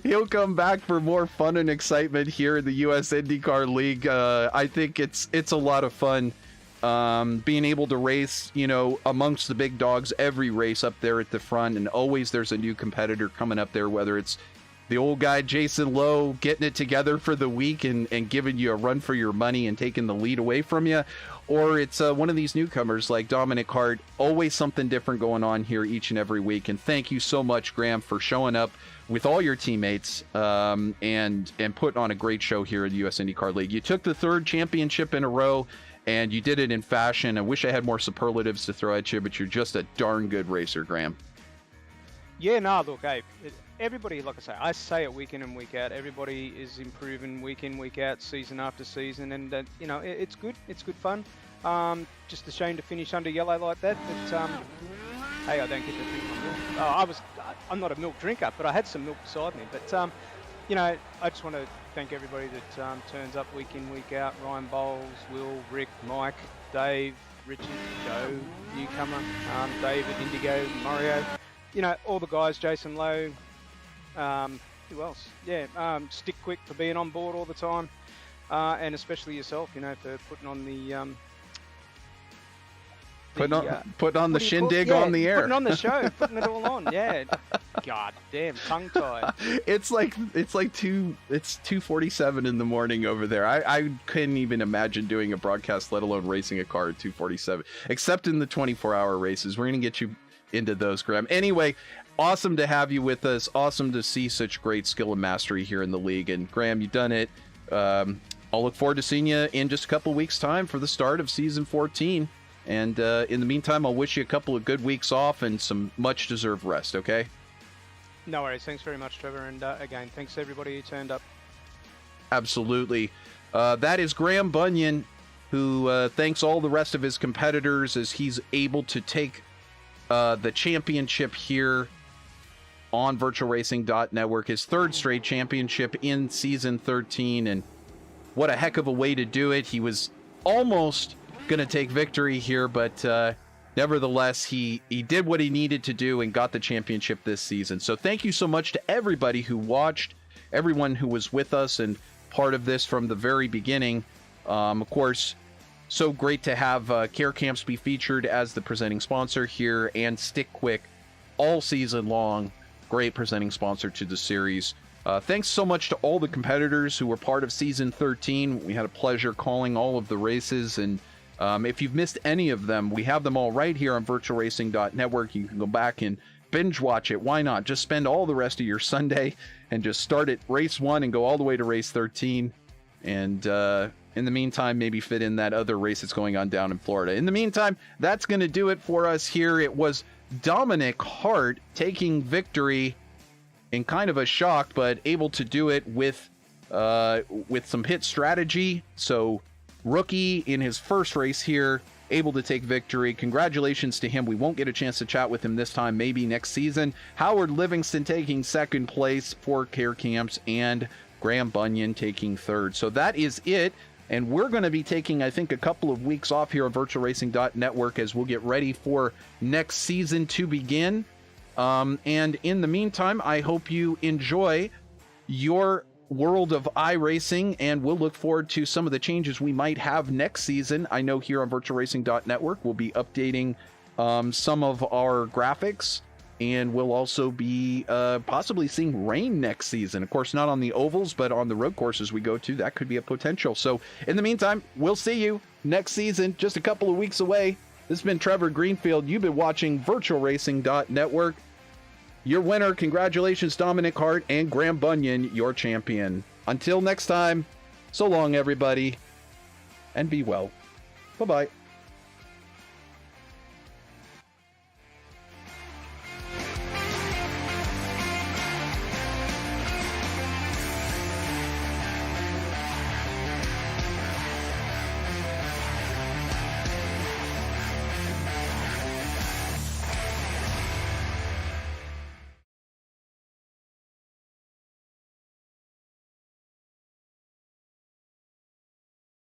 A: He'll come back for more fun and excitement here in the US IndyCar League. I think it's a lot of fun being able to race, you know, amongst the big dogs every race up there at the front, and always there's a new competitor coming up there, whether it's the old guy Jason Lowe getting it together for the week and giving you a run for your money and taking the lead away from you, or it's one of these newcomers like Dominic Hart. Always something different going on here each and every week. And thank you so much, Graham, for showing up with all your teammates and putting on a great show here at the US IndyCar League. You took the 3rd championship in a row, and you did it in fashion. I wish I had more superlatives to throw at you, but you're just a darn good racer, Graham.
L: Yeah, no, look, hey, everybody, like I say it week in and week out. Everybody is improving week in, week out, season after season, and you know, it's good. It's good fun. Just a shame to finish under yellow like that, but hey, I don't get to drink my milk. I'm not a milk drinker, but I had some milk beside me. But you know, I just want to thank everybody that turns up week in, week out. Ryan Bowles, Will, Rick, Mike, Dave, Richard, Joe, newcomer, David, Indigo, Mario. You know, all the guys, Jason Lowe, who else? Yeah, StickQuik for being on board all the time, and especially yourself, you know, for putting on the
A: putting on the shindig on the air.
L: Putting on the show, putting it all on. Yeah. God damn, tongue tied.
A: It's 2:47 in the morning over there. I couldn't even imagine doing a broadcast, let alone racing a car at 2:47, except in the 24-hour races. We're going to get you into those, Graham. Anyway, awesome to have you with us. Awesome to see such great skill and mastery here in the league. And Graham, you've done it. I'll look forward to seeing you in just a couple weeks' time for the start of season 14. And in the meantime, I'll wish you a couple of good weeks off and some much-deserved rest, okay?
L: No worries. Thanks very much, Trevor. And again, thanks to everybody who turned up.
A: Absolutely. That is Graham Bunyan, who thanks all the rest of his competitors as he's able to take the championship here on VirtualRacing.Network, his 3rd straight championship in season 13. And what a heck of a way to do it. He was almost going to take victory here, but nevertheless, he did what he needed to do and got the championship this season. So thank you so much to everybody who watched, everyone who was with us and part of this from the very beginning. Of course, so great to have CAMPS be featured as the presenting sponsor here, and StickQuik all season long. Great presenting sponsor to the series. Thanks so much to all the competitors who were part of season 13. We had a pleasure calling all of the races, and if you've missed any of them, we have them all right here on VirtualRacing.Network. You can go back and binge watch it. Why not? Just spend all the rest of your Sunday and just start at race 1 and go all the way to race 13. And in the meantime, maybe fit in that other race that's going on down in Florida. In the meantime, that's going to do it for us here. It was Dominic Hart taking victory in kind of a shock, but able to do it with some hit strategy. So rookie in his first race here, able to take victory. Congratulations to him. We won't get a chance to chat with him this time, maybe next season. Howard Livingston taking second place for Care Camps, and Graham Bunyan taking third. So that is it. And we're going to be taking, I think, a couple of weeks off here on VirtualRacing.Network as we'll get ready for next season to begin. And in the meantime, I hope you enjoy your world of iRacing, and we'll look forward to some of the changes we might have next season. I know here on VirtualRacing.Network, we'll be updating some of our graphics, and we'll also be possibly seeing rain next season. Of course, not on the ovals, but on the road courses we go to, that could be a potential. So in the meantime, we'll see you next season, just a couple of weeks away. This has been Trevor Greenfield. You've been watching VirtualRacing.Network. Your winner, congratulations, Dominic Hart, and Graham Bunyan, your champion. Until next time, so long, everybody, and be well. Bye-bye.